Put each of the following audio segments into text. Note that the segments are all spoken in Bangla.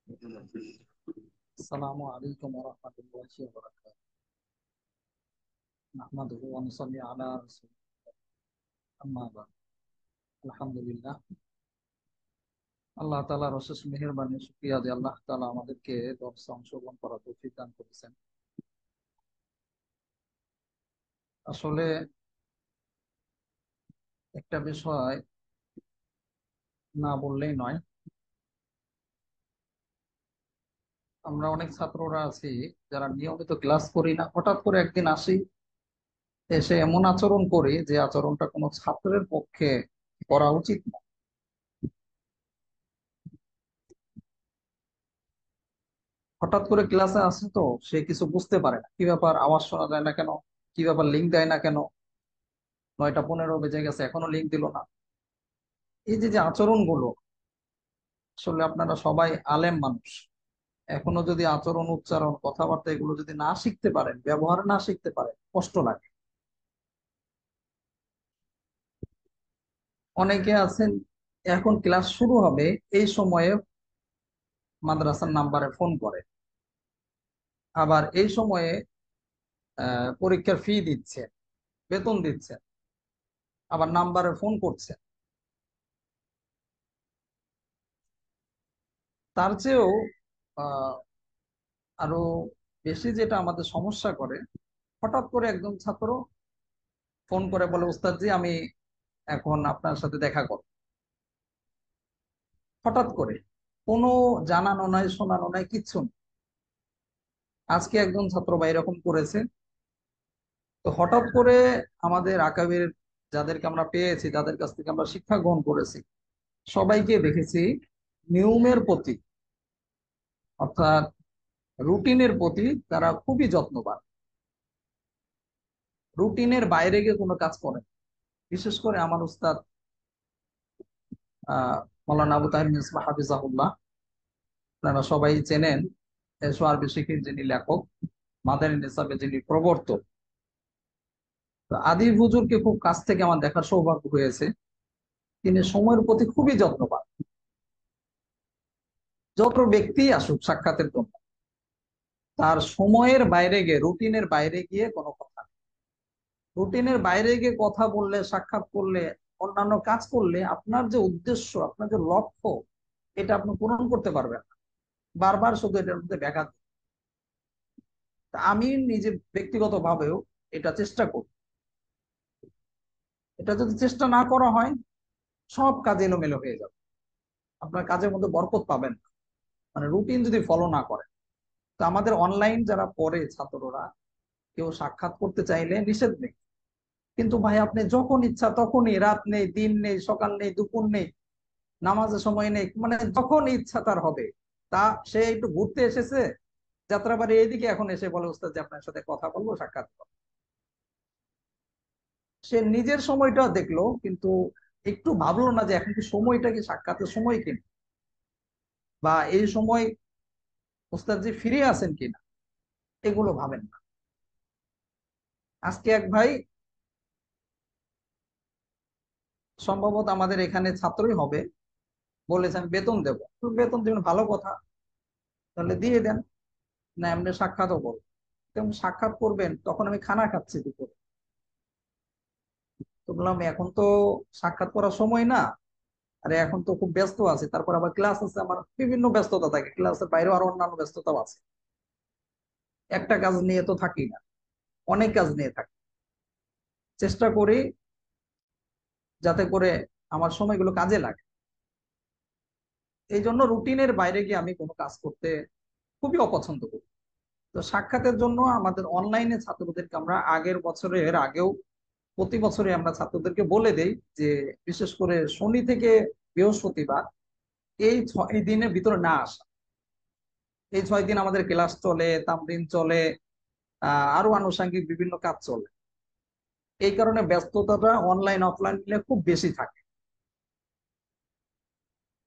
আসসালামু আলাইকুম ওয়া রাহমাতুল্লাহি ওয়া বারাকাতুহু। নাহমাদুহু ওয়া নুসাল্লি আলা রাসূলিল্লাহ। আম্মা বা'দ। আলহামদুলিল্লাহ, আল্লাহ তাআলার অশেষ মেহেরবানি, শুকরিয়া যে আল্লাহ তাআলা আমাদেরকে দর্শে অংশগ্রহণ করার তৌফিক দান করেছেন। আসলে একটা বিষয় না বললেই নয়। আমরা অনেক ছাত্ররা আছি যারা নিয়মিত ক্লাস করি না, হঠাৎ করে একদিন আসি, এসে এমন আচরণ করি যে আচরণটা কোনো ছাত্রের পক্ষে করা উচিত না। হঠাৎ করে ক্লাসে আসে তো সে কিছু বুঝতে পারে না, কি ব্যাপার, আওয়াজ শোনা যায় না কেন, কি ব্যাপার, লিঙ্ক দেয় না কেন, 9টা 15 বেজে গেছে এখনো লিঙ্ক দিল না। এই যে যে আচরণগুলো, আসলে আপনারা সবাই আলেম মানুষ, এখনো যদি আচরণ, উচ্চারণ, কথাবার্তা এগুলো যদি না শিখতে পারেন, ব্যবহার না শিখতে পারেন, কষ্ট লাগে। অনেকে আছেন এখন ক্লাস শুরু হবে এই সময়ে মাদ্রাসার নাম্বারে ফোন করে, আবার এই সময়ে পরীক্ষার ফি দিচ্ছে, বেতন দিচ্ছে, আবার নাম্বারে ফোন করছে। তার চেয়েও আহ আরো বেশি যেটা আমাদের সমস্যা করে, হঠাৎ করে একজন ছাত্র ফোন করে বলে, উস্তাদ জি আমি এখন আপনার সাথে দেখা করব। হঠাৎ করে, কোনো জানানো নাই, শোনানো নাই, কিচ্ছু না। আজকে একজন ছাত্র বা এরকম করেছে। তো হঠাৎ করে আমাদের আকাবির যাদেরকে আমরা পেয়েছি, যাদের কাছ থেকে আমরা শিক্ষা গ্রহণ করেছি, সবাইকে দেখেছি নিয়মের প্রতি, অর্থাৎ রুটিনের প্রতি তারা খুবই যত্নবান। রুটিনের বাইরে গিয়ে কোনো কাজ করে না। বিশেষ করে আমার উস্তাদ আহ মৌলানা আবু তাহির মিসবাহ হাফিজাহুল্লাহ, আপনারা সবাই চেনেন, সোয়ারবি শিখির যিনি লেখক, মাদানী নিসাবে যিনি প্রবর্তক। তো আদিব হুজুরকে খুব কাছ থেকে আমার দেখার সৌভাগ্য হয়েছে। তিনি সময়ের প্রতি খুবই যত্নবান। যত ব্যক্তি আসুক সাক্ষাতের জন্য, তার সময়ের বাইরে গিয়ে, রুটিনের বাইরে গিয়ে কোনো কথা নেই। রুটিনের বাইরে গিয়ে কথা বললে, সাক্ষাৎ করলে, অন্যান্য কাজ করলে আপনার যে উদ্দেশ্য, আপনার যে লক্ষ্য, এটা আপনি পূরণ করতে পারবেন না। বারবার শুধু এটার মধ্যে ব্যাঘাত। তা আমি নিজে ব্যক্তিগত ভাবেও এটা চেষ্টা করি। এটা যদি চেষ্টা না করা হয়, সব কাজ এলোমেলো হয়ে যাবে, আপনার কাজের মধ্যে বরকত পাবেন না। মানে রুটিন যদি ফলো না করে। তো আমাদের অনলাইন যারা পড়ে ছাত্ররা, কেউ সাক্ষাৎ করতে চাইলে নিষেধ নেই, কিন্তু ভাই আপনি যখন ইচ্ছা তখনই, রাত নেই, দিন নেই, সকাল নেই, দুপুর নেই, নামাজের সময় নেই, মানে যখন ইচ্ছা তার হবে। তা সে একটু ঘুরতে এসেছে যাত্রাবাড়ি এইদিকে, এখন এসে বলে উস্তাদ যে আপনার সাথে কথা বলবো, সাক্ষাৎ করবো। সে নিজের সময়টা দেখলো, কিন্তু একটু ভাবলো না যে এখন কি সময়টা কি সাক্ষাতের সময় কিনা, বা এই সময় উস্তাদ জি ফিরে আছেন কিনা, এগুলো ভাবেন না। আজকে এক ভাই, সম্ভবত আমাদের এখানে ছাত্রই হবে, বলেছে আমি বেতন দেবো। তো বেতন দেবেন, ভালো কথা, তাহলে দিয়ে দেন, না এমনি সাক্ষাৎও করবো। তেমন সাক্ষাৎ করবেন, তখন আমি খানা খাচ্ছি দুপুরে। তো বললাম এখন তো সাক্ষাৎ করার সময় না, আরে এখন তো খুব ব্যস্ত আছে, তারপর আবার ক্লাস আছে, আমার বিভিন্ন ব্যস্ততা থাকে, ক্লাসের বাইরেও আরো অন্যান্য ব্যস্ততাও আছে। একটা কাজ নিয়ে তো থাকি না, অনেক কাজ নিয়ে থাকি। চেষ্টা করি যাতে করে আমার সময়গুলো কাজে লাগে। এই জন্য রুটিনের বাইরে গিয়ে আমি কোনো কাজ করতে খুবই অপছন্দ করি। তো সাক্ষাতের জন্য আমাদের অনলাইনে ছাত্রদেরকে আমরা আগের বছরের আগেও প্রতি বছরে আমরা ছাত্রদেরকে বলে দেই যে বিশেষ করে শনি থেকে বৃহস্পতিবার এই 6 দিনের ভিতরে না আসা। এই 6 দিন আমাদের ক্লাস চলে, তামরিন চলে, আরো আনুষঙ্গিক বিভিন্ন কাজ চলে। এই কারণে ব্যস্ততাটা অনলাইন অফলাইন মিলে খুব বেশি থাকে।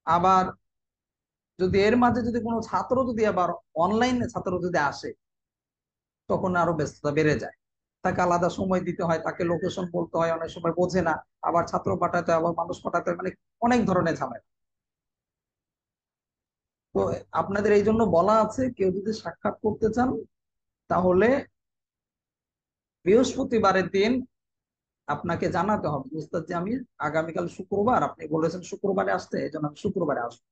আবার যদি এর মাঝে যদি কোনো ছাত্র যদি আবার অনলাইনে ছাত্র যদি আসে, তখন আরো ব্যস্ততা বেড়ে যায়। তাকে আলাদা সময় দিতে হয়, তাকে লোকেশন বলতে হয়, অনেক সময় বোঝে না, আবার ছাত্র পাঠাতে হয়, আবার মানুষ পাঠাতে হয়, মানে অনেক ধরনের ঝামেলা। তো তো আপনাদের এই জন্য বলা আছে, কেউ যদি সাক্ষাৎ করতে চান তাহলে বৃহস্পতিবারের দিন আপনাকে জানাতে হবে, উস্তাদ যে আমি আগামীকাল শুক্রবার, আপনি বলেছেন শুক্রবারে আসতে, এই জন্য আমি শুক্রবারে আসবো।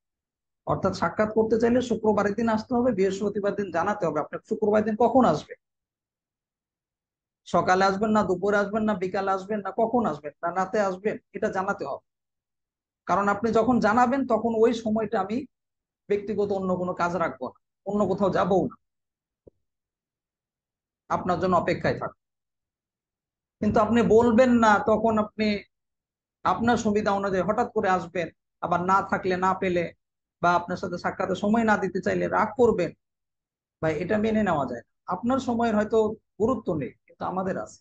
অর্থাৎ সাক্ষাৎ করতে চাইলে শুক্রবারের দিন আসতে হবে, বৃহস্পতিবার দিন জানাতে হবে আপনাকে শুক্রবার দিন কখন আসবে। সকালে আসবেন না, দুপুরে আসবেন না, বিকালে আসবেন না, কখন আসবেন না, রাতে আসবেন, এটা জানাতে হবে। কারণ আপনি যখন জানাবেন তখন ওই সময়টা আমি ব্যক্তিগত অন্য কোনো কাজ রাখবো না, অন্য কোথাও যাবো না, আপনার জন্য অপেক্ষায় থাকবো। কিন্তু আপনি বলবেন না, তখন আপনি আপনার সুবিধা অনুযায়ী হঠাৎ করে আসবেন, আবার না থাকলে না পেলে বা আপনার সাথে সাক্ষাতে সময় না দিতে চাইলে রাগ করবেন। ভাই এটা মেনে নেওয়া যায় না। আপনার সময়ের হয়তো গুরুত্ব নেই, কিন্তু আমাদের আছে।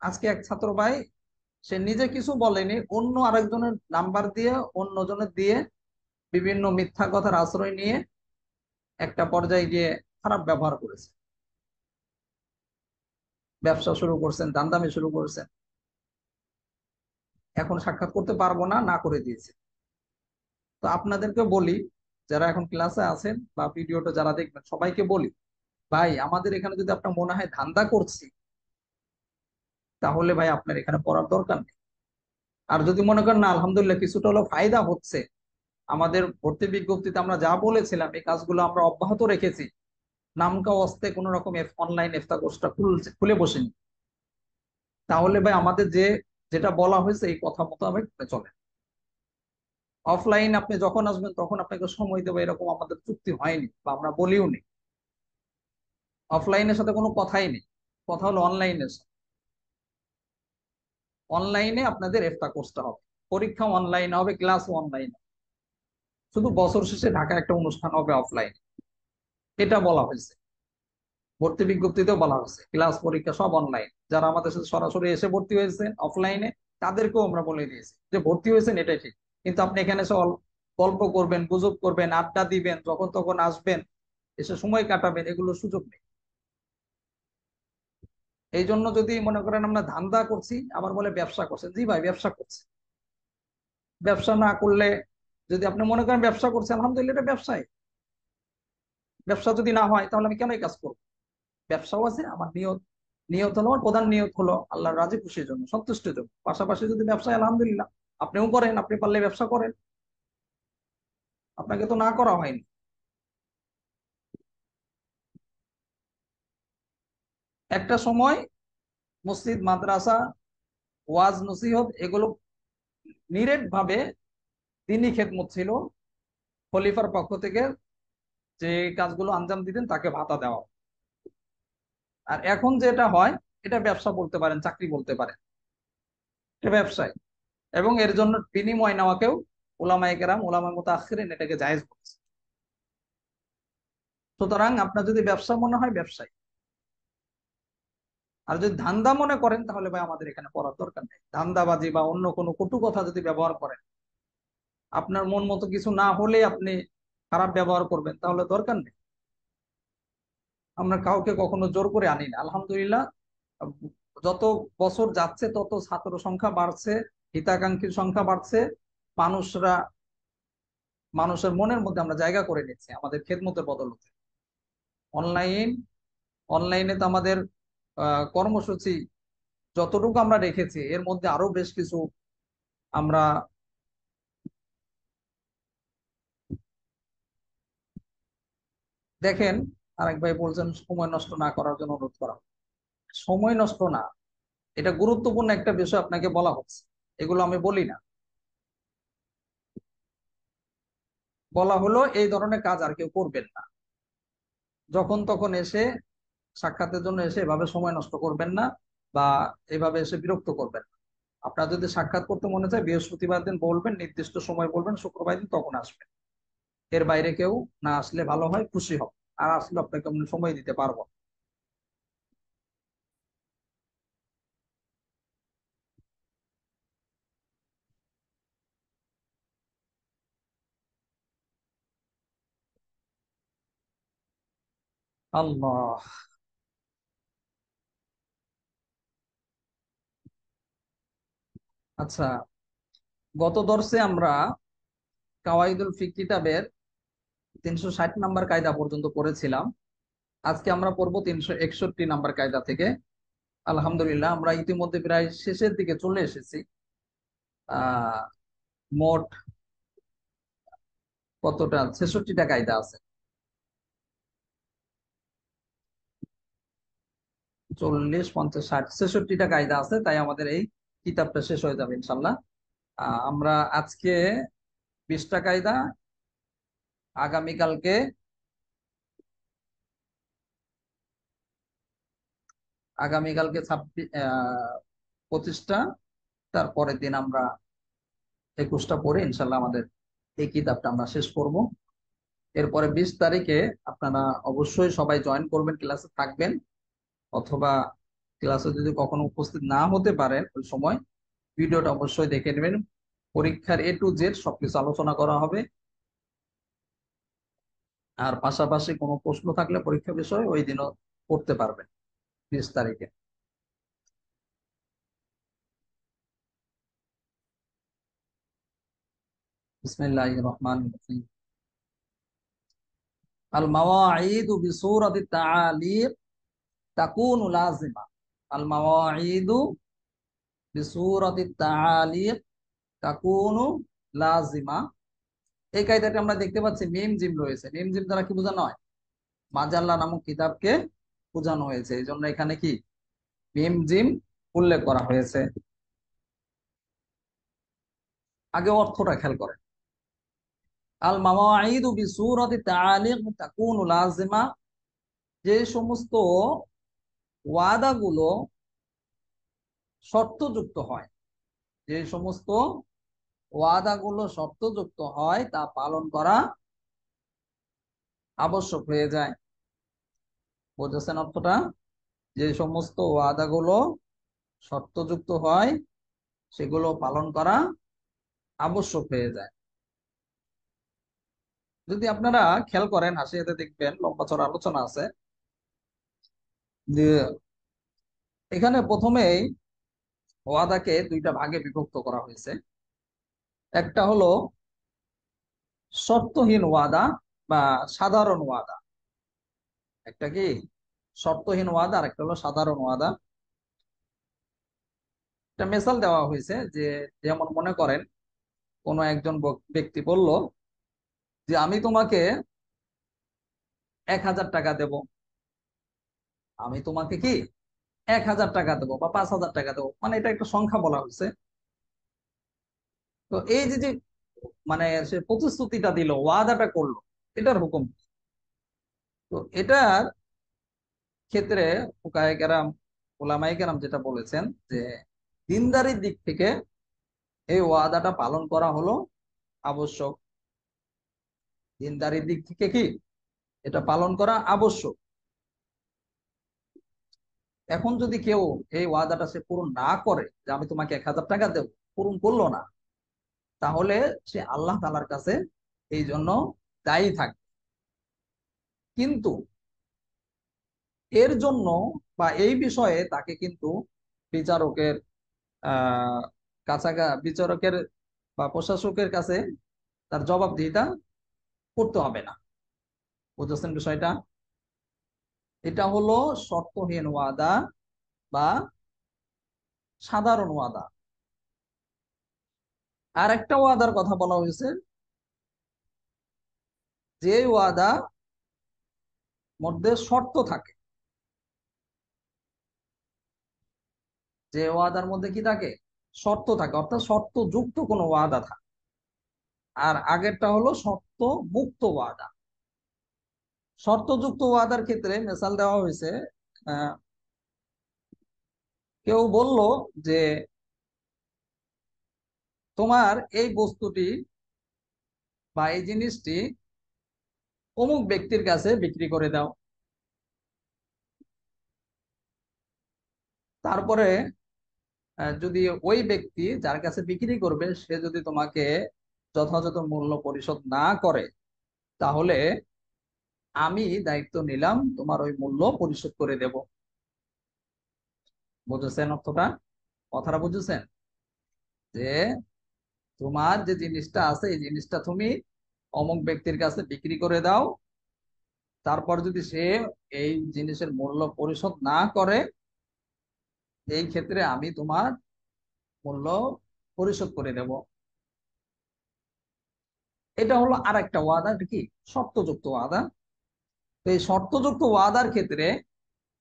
আজকে এক ছাত্র ভাই, সে নিজে কিছু বলেনি, অন্য আরেকজনের নাম্বার দিয়ে, অন্যজনের দিয়ে বিভিন্ন মিথ্যা কথার আশ্রয় নিয়ে একটা পর্যায়ে গিয়ে খারাপ ব্যবহার করেছে। ব্যবসা শুরু করছেন, দান্দামি শুরু করছেন, এখন সাক্ষাৎ করতে পারবো না, না করে দিয়েছে। তো আপনাদেরকে বলি, যারা এখন ক্লাসে আছেন বা ভিডিওটা যারা দেখবেন সবাইকে বলি, ভাই আমাদের এখানে যদি আপনার মনে হয় ধান্দা করছি, তাহলে ভাই আপনার এখানে পড়ার দরকার নেই। আর যদি মনে করেন না আলহামদুলিল্লাহ কিছুটা হলো ফায়দা হচ্ছে, আমাদের ভর্তি বিজ্ঞপ্তিতে আমরা যা বলেছিলাম এই কাজগুলো আমরা অব্যাহত রেখেছি, নামকা অস্তে কোন রকম অনলাইন ইফতা কোর্সটা খুলে বসেনি, তাহলে ভাই আমাদের যেটা বলা হয়েছে এই কথা মতো আমি চলে। অফলাইন আপনি যখন আসবেন তখন আপনাকে সময় দেবো, এরকম আমাদের চুক্তি হয়নি বা আমরা বলিও নি। অফলাইনের সাথে কোনো কথাই নেই, কথা হলো অনলাইনের সাথে। অনলাইনে আপনাদের ইফতা কোর্সটা হবে, পরীক্ষা অনলাইন হবে, ক্লাস অনলাইন, শুধু বছর শেষে ঢাকা একটা অনুষ্ঠান হবে অফলাইন, এটা বলা হয়েছে। ভর্তি বিজ্ঞপ্তিতেও বলা হয়েছে ক্লাস পরীক্ষা সব অনলাইন। যারা আমাদের সাথে সরাসরি এসে ভর্তি হয়েছেন অফলাইনে, তাদেরকেও আমরা বলে দিয়েছি যে ভর্তি হয়েছেন এটাই ঠিক, কিন্তু আপনি এখানে এসে গল্প করবেন, গুজব করবেন, আড্ডা দিবেন, যখন তখন আসবেন, এসে সময় কাটাবেন, এগুলোর সুযোগ নেই। এই জন্য যদি মনে করেন আমরা ধান্দা করছি, আবার বলে ব্যবসা করছেন, জি ভাই ব্যবসা করছে। ব্যবসা না করলে, যদি আপনি মনে করেন ব্যবসা করছেন, আলহামদুলিল্লাহ এটা ব্যবসায়। ব্যবসা যদি না হয় তাহলে আমি কেন এই কাজ করবো? ব্যবসাও আছে, আমার নিয়ত, নিয়ত হলো, আমার প্রধান নিয়ত হলো আল্লাহর রাজি খুশির জন্য, সন্তুষ্টির জন্য। পাশাপাশি যদি ব্যবসায়, আলহামদুলিল্লাহ আপনিও করেন, আপনি পারলে ব্যবসা করেন, আপনাকে তো না করা হয়নি। একটা সময় মসজিদ, মাদ্রাসা, ওয়াজ নসিহত এগুলো নিরেট ভাবে দিনই খেদমত ছিল, খলিফার পক্ষ থেকে যে কাজগুলো আঞ্জাম দিতেন তাকে ভাতা দেওয়া। আর এখন যেটা হয়, এটা ব্যবসা বলতে পারেন, চাকরি বলতে পারেন, এটা ব্যবসায়। এবং এর জন্য বিনিময় নেওয়াকেও ওলামায়ে কেরাম, ওলামায়ে মুতাআখিরিন এটাকে জায়েজ বলছে। সুতরাং আপনার যদি ব্যবসা মনে হয় ব্যবসায়, আর যদি ধান্দা মনে করেন তাহলে ভাই আমাদের এখানে পড়ার দরকার নেই। ধান্দাবাজি বা অন্য কোনো কটু কথা যদি ব্যবহার করেন, আপনার মন মতো কিছু না হলে আপনি খারাপ ব্যবহার করবেন, তাহলে দরকার নেই। আমরা কাউকে কখনো জোর করে আনি না, আলহামদুলিল্লাহ। যত বছর যাচ্ছে তত ছাত্র সংখ্যা বাড়ছে, হিতাকাঙ্ক্ষীর সংখ্যা বাড়ছে, মানুষরা, মানুষের মনের মধ্যে আমরা জায়গা করে নিচ্ছি আমাদের খেদমতের বদলতে। অনলাইন, অনলাইনে তো আমাদের কর্মসূচি যতটুকু আমরা রেখেছি এর মধ্যে আরো বেশ কিছু আমরা, দেখেন, আরেক ভাই বলছেন সময় নষ্ট না করার জন্য অনুরোধ করা। সময় নষ্ট না, এটা গুরুত্বপূর্ণ একটা বিষয় আপনাকে বলা হচ্ছে, এগুলো আমি বলি না। বলা হলো এই ধরনের কাজ আর কেউ করবেন না, যখন তখন এসে সাক্ষাতের জন্য এসে এভাবে সময় নষ্ট করবেন না, বা এভাবে এসে বিরক্ত করবেন না। আপনার যদি সাক্ষাৎ করতে মনে চায় বৃহস্পতিবার দিন বলবেন, নির্দিষ্ট সময় বলবেন, শুক্রবার দিন তখন আসবেন। এর বাইরে কেউ না আসলে ভালো হয়, খুশি হবে। আর আসলে আপনাকে আমি সময় দিতে পারবো না। আল্লাহ। আচ্ছা, গত দর্শে আমরা কাওয়াইদুল ফিক কিতাবের 360 নম্বর কায়দা পর্যন্ত পড়েছিলাম। আজকে আমরা পড়বো 361 নম্বর কায়দা থেকে। আলহামদুলিল্লাহ, আমরা ইতিমধ্যে প্রায় শেষের দিকে চলে এসেছি। আহ মোট কতটা, 66টা কায়দা আছে। 40, 50, 60, 66টা কায়দা আছে, তাই আমাদের এই কিতাবটা শেষ হয়ে যাবে ইনশাল্লাহ। আমরা আজকে 20টা কায়দা, আগামীকালকে আগামীকালকে 25টা, তারপরের দিন আমরা 21টা পড়ে ইনশাল্লাহ আমাদের এই কিতাবটা আমরা শেষ করব। এরপরে 20 তারিখে আপনারা অবশ্যই সবাই জয়েন করবেন, ক্লাসে থাকবেন, অথবা ক্লাসে যদি কখনো উপস্থিত না হতে পারেন ওই সময় ভিডিওটা অবশ্যই দেখে নেবেন। পরীক্ষার A to Z সবকিছু আলোচনা করা হবে। আর পাশাপাশি কোনো প্রশ্ন থাকলে পরীক্ষা বিষয়ে ওই দিনও করতে পারবেন 20 তারিখে। বিসমিল্লাহির রহমানির রহিম। আল মাওয়াঈদু বিসূরাতি তাআলিক তাকুনু লাযিমা। আল মাওয়াঈদু বিসূরাতি তাআলিক তাকুনু লাযিমা। এই কায়দাটা আমরা দেখতে পাচ্ছি মিম জিম রয়েছে। মিম জিম দ্বারা কি বোঝানো হয়? মাজাল্লা নামক কিতাবকে বোঝানো হয়েছে, এই জন্য এখানে কি মিম জিম উল্লেখ করা হয়েছে। আগে অর্থটা খেয়াল করেন। আল মাওয়াঈদু বিসূরাতি তাআলিক তাকুনু লাযিমা, যে সমস্ত ওয়াদাগুলো শর্তযুক্ত হয়, যে সমস্ত ওয়াদাগুলো শর্তযুক্ত হয় তা পালন করা আবশ্যক হয়ে যায়। বুঝেছেন অর্থটা? যে সমস্ত ওয়াদাগুলো শর্তযুক্ত হয় সেগুলো পালন করা আবশ্যক হয়ে যায়। যদি আপনারা খেয়াল করেন, হাসিয়াতে দেখবেন লম্বা চড়া আলোচনা আছে যে এখানে প্রথমেই ওয়াদাকে দুইটা ভাগে বিভক্ত করা হয়েছে। একটা হলো শর্তহীন ওয়াদা বা সাধারণ ওয়াদা। একটা কি শর্তহীন ওয়াদা, আর একটা হলো সাধারণ ওয়াদা। একটা মেসাল দেওয়া হয়েছে যে, যেমন মনে করেন কোন একজন ব্যক্তি বলল যে আমি তোমাকে 1000 টাকা দেব। আমি তোমাকে কি 1000 টাকা দেবো বা 5000 টাকা দেবো, মানে এটা একটা সংখ্যা বলা হয়েছে। তো এই যে যে মানে সে প্রতিশ্রুতিটা দিল, ওয়াদাটা করলো, এটার হুকুম কি? তো এটার ক্ষেত্রে ফুকায়ে কেরাম, ওলামায়ে কেরাম যেটা বলেছেন যে দিনদারির দিক থেকে এই ওয়াদাটা পালন করা হলো আবশ্যক। দিনদারির দিক থেকে কি এটা পালন করা আবশ্যক। এখন যদি কেউ এই ওয়াদাটা সে পূরণ না করে, যে আমি তোমাকে 1000 টাকা দেবো, পূরণ করলো না, তাহলে সে আল্লাহ তাআলার কাছে এই জন্য দায়ী থাকবে। কিন্তু এর জন্য বা এই বিষয়ে তাকে কিন্তু বিচারকের আহ বিচারকের বা প্রশাসকের কাছে তার জবাবদিহিতা করতে হবে না। বুঝেছেন বিষয়টা? এটা হলো শর্তহীন ওয়াদা বা সাধারণ ওয়াদা। আর একটা ওয়াদার কথা বলা হয়েছে, যে ওয়াদা মধ্যে শর্ত থাকে। যে ওয়াদার মধ্যে কি থাকে? শর্ত থাকে, অর্থাৎ শর্ত যুক্ত কোনো ওয়াদা থাকে। আর আগেরটা হলো শর্ত মুক্ত ওয়াদা। শর্তযুক্ত ওয়াদার ক্ষেত্রে মেসাল দেওয়া হয়েছে। আহ, কেউ বলল যে তোমার এই বস্তুটি বা এই জিনিসটি অমুক ব্যক্তির কাছে বিক্রি করে দাও। তারপরে যদি ওই ব্যক্তি যার কাছে বিক্রি করবে সে যদি তোমাকে যথাযথ মূল্য পরিশোধ না করে, তাহলে আমি দায়িত্ব নিলাম তোমার ওই মূল্য পরিশোধ করে দেব। বুঝেছেন অর্থটা? কথাটা বুঝেছেন? যে তোমার যে জিনিসটা আছে এই জিনিসটা তুমি অমুক ব্যক্তির কাছে বিক্রি করে দাও, তারপর যদি সে এই জিনিসের মূল্য পরিশোধ না করে, এই ক্ষেত্রে আমি তোমার মূল্য পরিশোধ করে দেব। এটা হলো আর একটা ওয়াদা, এটা কি শর্তযুক্ত ওয়াদা। তো এই শর্তযুক্ত ওয়াদার ক্ষেত্রে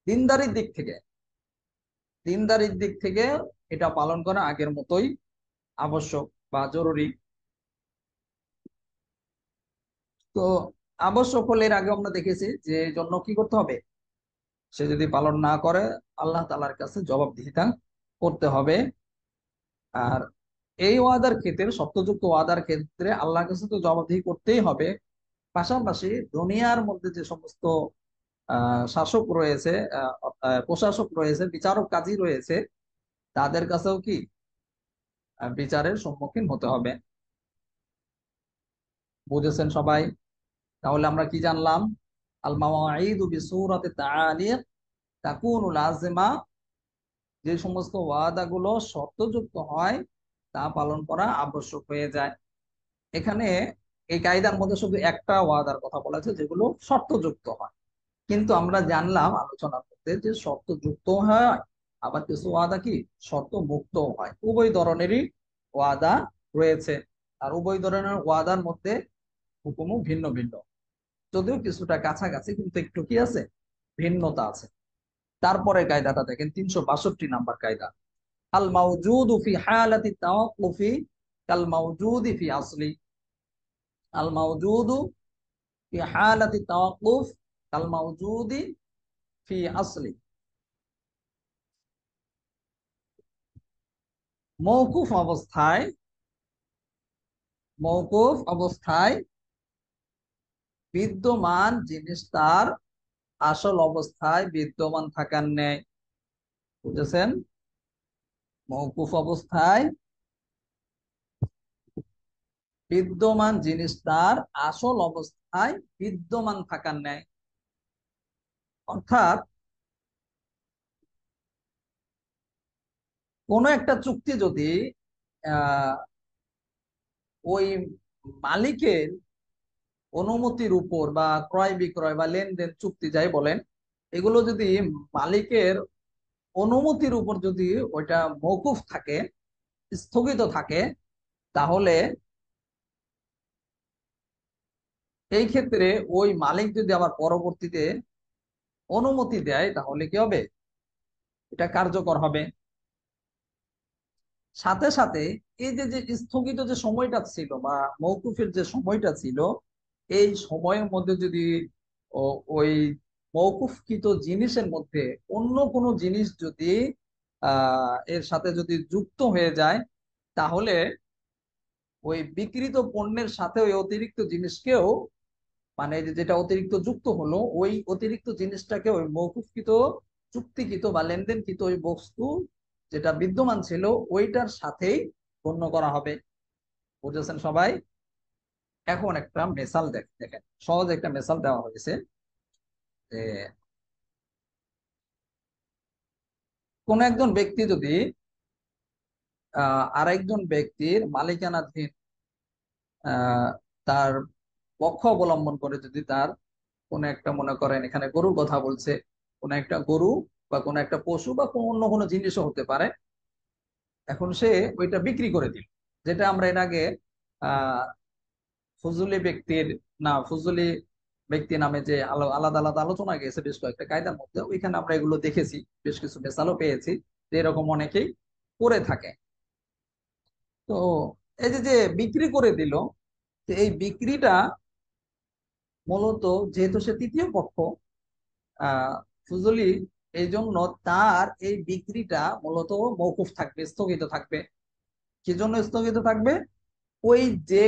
দিনদারির দিক থেকে দিনদারির দিক থেকে এটা পালন করা আগের মতোই আবশ্যক বা জরুরি। তো আবশ্যক হলে এর আগে আমরা দেখেছি যে জন্য কি করতে হবে, সে যদি পালন না করে আল্লাহ তাআলার কাছে জবাবদিহিতা করতে হবে। আর এই ওয়াদার ক্ষেত্রে, শর্তযুক্ত ওয়াদার ক্ষেত্রে আল্লাহর কাছে তো জবাবদিহি করতেই হবে, পাশাপাশি দুনিয়ার মধ্যে যে সমস্ত শাসক রয়েছে, প্রশাসক রয়েছে, বিচারক কাজী রয়েছে, তাদের কাছেও কি বিচারের সম্মুখীন হতে হবে। বুঝেছেন সবাই? তাহলে আমরা কি জানলাম? আল মাওয়াঈদু বিসূরাতি তাআলিক তাকুনু লাযিমা, যে সমস্ত ওয়াদাগুলো শর্তযুক্ত হয় তা পালন করা আবশ্যক হয়ে যায়। এখানে এই কায়দার মধ্যে শুধু একটা ওয়াদার কথা বলা আছে যেগুলো শর্তযুক্ত হয়, কিন্তু আমরা জানলাম আলোচনার মধ্যে যে শর্তযুক্ত হয়, আবার কিছু ওয়াদা কি শর্ত মুক্ত হয়। উভয় ধরনেরই ওয়াদা রয়েছে, আর উভয় ধরনের ওয়াদার মধ্যে হুকুমও ভিন্ন ভিন্ন, যদিও কিছুটা কাছাকাছি কিন্তু একটু কি আছে, ভিন্নতা আছে। তারপরে কায়দাটা দেখেন, 362 নাম্বার কায়দা। আল মাওজুদু ফি হালাতি তাওয়াক্কুফি কাল মাওজুদি ফি আসলি। আল মাওজুদু ফি হালাতি তাওয়াক্কুফ কাল মাওজুদি ফি আসলি। মওকুফ অবস্থায় মওকুফ অবস্থায় বিদ্যমান জিনিস তার আসল অবস্থায় বিদ্যমান থাকার ন্যায়। বুঝেছেন? মওকুফ অবস্থায় বিদ্যমান জিনিস তার আসল অবস্থায় বিদ্যমান থাকার ন্যায়। অর্থাৎ কোন একটা চুক্তি যদি আহ ওই মালিকের অনুমতির উপর, বা ক্রয় বিক্রয় বা লেনদেন চুক্তি যাই বলেন, এগুলো যদি মালিকের অনুমতির উপর যদি ওইটা মওকুফ থাকে, স্থগিত থাকে, তাহলে এই ক্ষেত্রে ওই মালিক যদি আবার পরবর্তীতে অনুমতি দেয় তাহলে কি হবে, এটা কার্যকর হবে। সাথে সাথে এই যে যে স্থগিত যে সময়টা ছিল বা মওকুফের যে সময়টা ছিল, এই সময়ের মধ্যে যদি ওই মওকুফকৃত জিনিসের মধ্যে অন্য কোনো জিনিস যদি এর সাথে যদি যুক্ত হয়ে যায়, তাহলে ওই বিক্রিত পণ্যের সাথে ওই অতিরিক্ত জিনিসকেও, মানে যেটা অতিরিক্ত যুক্ত হলো, ওই অতিরিক্ত জিনিসটাকে ওই মওকুফকৃত, চুক্তিকৃত বা লেনদেনকৃত ওই বস্তু যেটা বিদ্যমান ছিল ওইটার সাথেই গণ্য করা হবে। বুঝেছেন সবাই? এখন একটা মেসাল দেখেন, সহজ একটা মেসাল দেওয়া হয়েছে যে কোন একজন ব্যক্তি যদি আরেকজন ব্যক্তির মালিকানাধীন তার পক্ষ অবলম্বন করে, যদি তার কোন একটা, মনে করেন এখানে গরুর কথা বলছে, কোন একটা গরু বা কোন একটা পশু বা অন্য কোনো জিনিসও হতে পারে, এখন সে ওইটা বিক্রি করে দিল, যেটা আমরা এর আগে আহ ফজলি ব্যক্তির, না ফজলি ব্যক্তি নামে যে আলাদা আলাদা আলোচনা গেছে বেশ কয়েকটা কায়দার মধ্যে, ওইখানে আমরা এগুলো দেখেছি, বেশ কিছু মেসালও পেয়েছি যে এরকম অনেকেই করে থাকে। তো এই যে যে বিক্রি করে দিল, তো এই বিক্রিটা মূলত, যেহেতু সে তৃতীয় পক্ষ, আহ ফজলি, এই জন্য তার এই বিক্রিটা মূলত মওকুফ থাকবে, স্থগিত থাকবে। কি জন্য স্থগিত থাকবে? ওই যে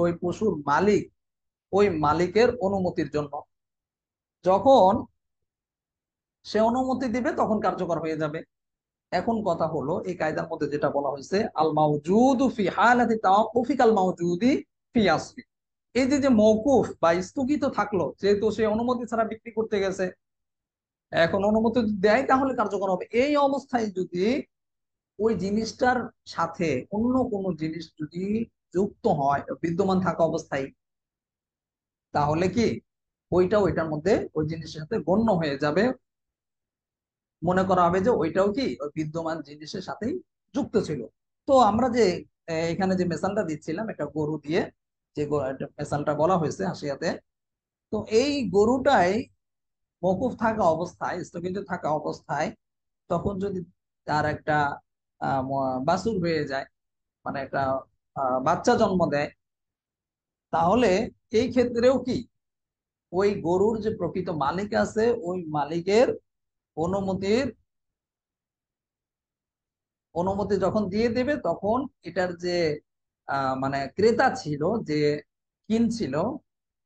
ওই পশুর মালিক, ওই মালিকের অনুমতির জন্য। যখন সে অনুমতি দিবে তখন কার্যকর হয়ে যাবে। এখন কথা হলো, এই কায়দার মধ্যে যেটা বলা হয়েছে আল মাওজুদু ফি হালাতি তাওয়াক্কুফি কাল মাওজুদি ফি আসলি। এই যে যে মওকুফ বা স্থগিত থাকলো, যেহেতু সে অনুমতি ছাড়া বিক্রি করতে গেছে, এখন অনুমতি যদি দেয় তাহলে কার্যকর হবে। এই অবস্থায় যদি ওই জিনিসটার সাথে অন্য কোনো জিনিস যদি যুক্ত হয় বিদ্যমান থাকা অবস্থায়, তাহলে কি ওইটার মধ্যে ওই জিনিসের সাথে গণ্য হয়ে যাবে, মনে করা হবে যে ওইটাও কি ওই বিদ্যমান জিনিসের সাথেই যুক্ত ছিল। তো আমরা যে এখানে যে মেসালটা দিচ্ছিলাম একটা গরু দিয়ে, যে মেসালটা বলা হয়েছে হাসিয়াতে, তো এই গরুটাই মকুফ থাকা অবস্থায়, স্থগিত থাকা অবস্থায়, তখন যদি তার একটা বাছুর হয়ে যায়, মানে একটা বাচ্চা জন্ম দেয়, তাহলে এই ক্ষেত্রেও কি ওই গরুর যে প্রকৃত মালিক আছে ওই মালিকের অনুমতির অনুমতি যখন দিয়ে দেবে, তখন এটার যে মানে ক্রেতা ছিল, যে কিনছিল,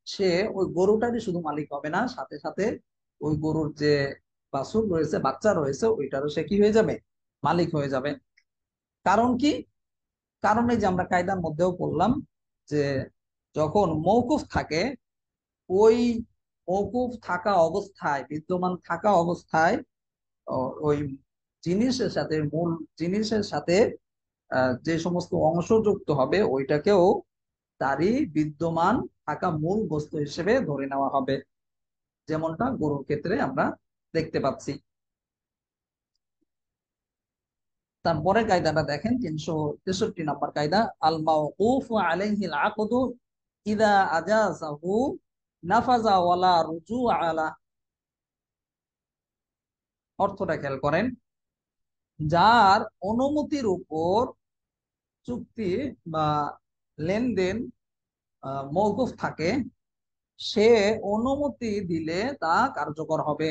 সে ওই গরুটারই শুধু মালিক হবে না, সাথে সাথে ওই গরুর যে বাছুর রয়েছে, বাচ্চা রয়েছে, ওইটারও সে কি হয়ে যাবে, মালিক হয়ে যাবে। কারণ কি? কারণ এই যে আমরা কায়দার মধ্যেও বললাম যে যখন মওকুফ থাকে, ওই মওকুফ থাকা অবস্থায়, বিদ্যমান থাকা অবস্থায় ওই জিনিসের সাথে, মূল জিনিসের সাথে যে সমস্ত অংশ যুক্ত হবে, ওইটাকেও তারই বিদ্যমান থাকা মূল বস্তু হিসেবে ধরে নেওয়া হবে, যেমনটা গরুর ক্ষেত্রে আমরা দেখতে পাচ্ছি। তারপরে কায়দাটা দেখেন, 363 নম্বর কায়দা, আল মাওকুফু আলাইহিল আকদু ইদা আজাযাহু নাফাযা ওয়ালা রুজু আলা। অর্থটা খেয়াল করেন, যার অনুমতির উপর চুক্তি বা লেনদেন মওকুফ থাকে, সে অনুমতি দিলে তা কার্যকর হবে।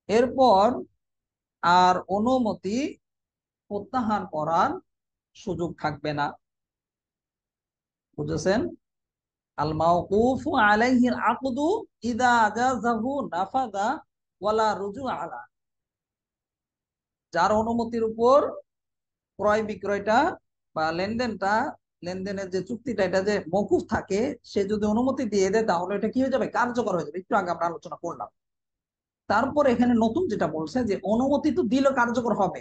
এরপর আর অনুমতি প্রত্যাহার করার সুযোগ থাকবে না। বুঝেছেন? আল মাওকুফু আলাইহিল আকদু ইদা আজাযাহু নাফাযা ওয়ালা রুজু আলা। যার অনুমতির উপর ক্রয় বিক্রয়টা বা লেনদেনটা, লেনদেনের যে চুক্তিটা, এটা যে মওকুফ থাকে, সে যদি অনুমতি দিয়ে দেয়, তাহলে এটা কি হয়ে যাবে, কার্যকর হয়ে যাবে। একটু আগে আমরা আলোচনা করলাম। তারপর এখানে নতুন যেটা বলছে যে অনুমতি তো দিল, কার্যকর হবে,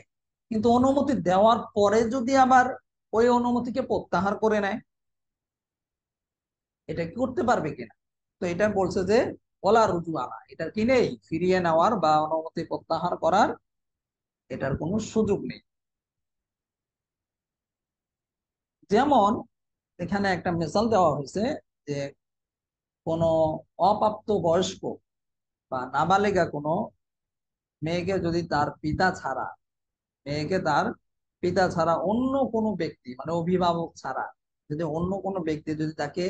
কিন্তু অনুমতি দেওয়ার পরে যদি আবার ওই অনুমতিকে প্রত্যাহার করে নেয়, এটা কি করতে পারবে কিনা? তো এটা বলছে যে ওলা রুজু আলা, এটা কি নেই, ফিরিয়ে নেওয়ার বা অনুমতি প্রত্যাহার করার এটার কোনো সুযোগ নেই। যেমন এখানে একটা মিসাল দেওয়া হয়েছে যে কোনো অপ্রাপ্ত বয়স্ক বা নাবালিকা কোনো মেয়েকে যদি তার পিতা ছাড়া, মেয়েকে তার পিতা ছাড়া অন্য কোনো ব্যক্তি, মানে অভিভাবক ছাড়া যদি অন্য কোনো ব্যক্তি যদি তাকে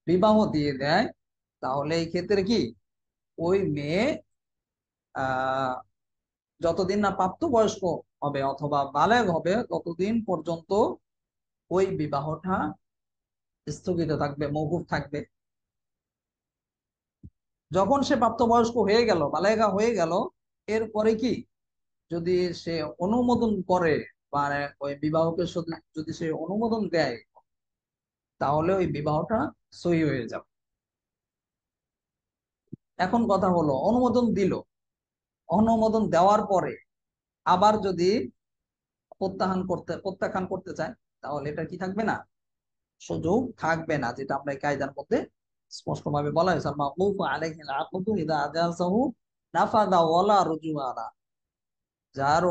বিবাহ দিয়ে দেয়, তাহলে এই ক্ষেত্রে কি ওই মেয়ে আহ যতদিন না প্রাপ্তবয়স্ক হবে অথবা বালেগ হবে, ততদিন পর্যন্ত ওই বিবাহটা স্থগিত থাকবে, মওকুফ থাকবে। যখন সে প্রাপ্তবয়স্ক হয়ে গেল, বালেগা হয়ে গেল, এরপরে কি যদি সে অনুমোদন করে, মানে ওই বিবাহকে যদি সে অনুমোদন দেয়, তাহলে ওই বিবাহটা সহি হয়ে যাবে। এখন কথা হলো, অনুমোদন দিল, অনুমোদন দেওয়ার পরে আবার যদি প্রত্যাখ্যান করতে চায়, তাহলে এটা কি থাকবে না, সুযোগ থাকবে না, যেটা আমরা এই কায়দার মধ্যে স্পষ্ট ভাবে বলা হয়েছে, মাকুফু আলাইহিল আকদু ইদা আজাযাহু নাফাযা ওয়ালা রুজুআ লা। যার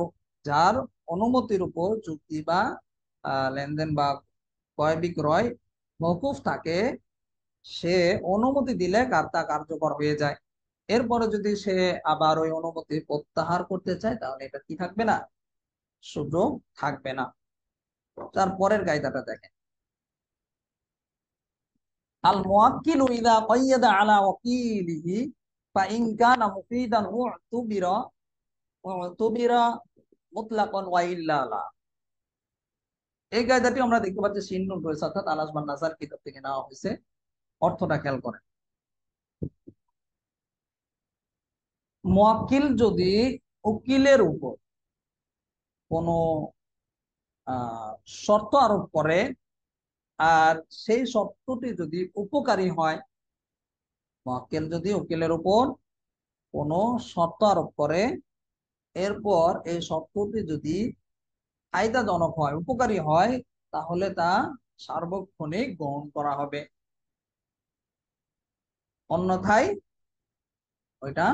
যার অনুমতির উপর চুক্তি বা লেনদেন বা ক্রয় বিক্রয় মওকুফ থাকে, সে অনুমতি দিলে তা কার্যকর হয়ে যায়। এরপরে যদি সে আবার ওই অনুমতি প্রত্যাহার করতে চায়, তাহলে এটা কি থাকবে না, সুযোগ থাকবে না। তারপরের কায়দাটা দেখেন, আল মুওয়াক্কিলু ইযা কাইয়াদা আলা ওয়াকিলিহি ফা ইন কানা মুফিদান উতুবিরা মুতলাকান ওয়া ইল্লা লা। এই কায়দাটি আমরা দেখতে পাচ্ছি সিন্নুন রয়েছে, অর্থাৎ আনাস বান নাসার কিতাব থেকে নেওয়া হয়েছে। অর্থটা খেয়াল করেন, মুওয়াক্কিল যদি উকিলের উপর কোনো আহ শর্ত আরোপ করে, আর সেই শর্তটি যদি উপকারী হয়, মুওয়াক্কিল যদি উকিলের উপর কোনো শর্ত আরোপ করে, এরপর এই শর্তটি যদি ফায়দাজনক হয়, উপকারী হয়, তাহলে তা সার্বক্ষণিক গ্রহণ করা হবে, অন্যথায় ওইটা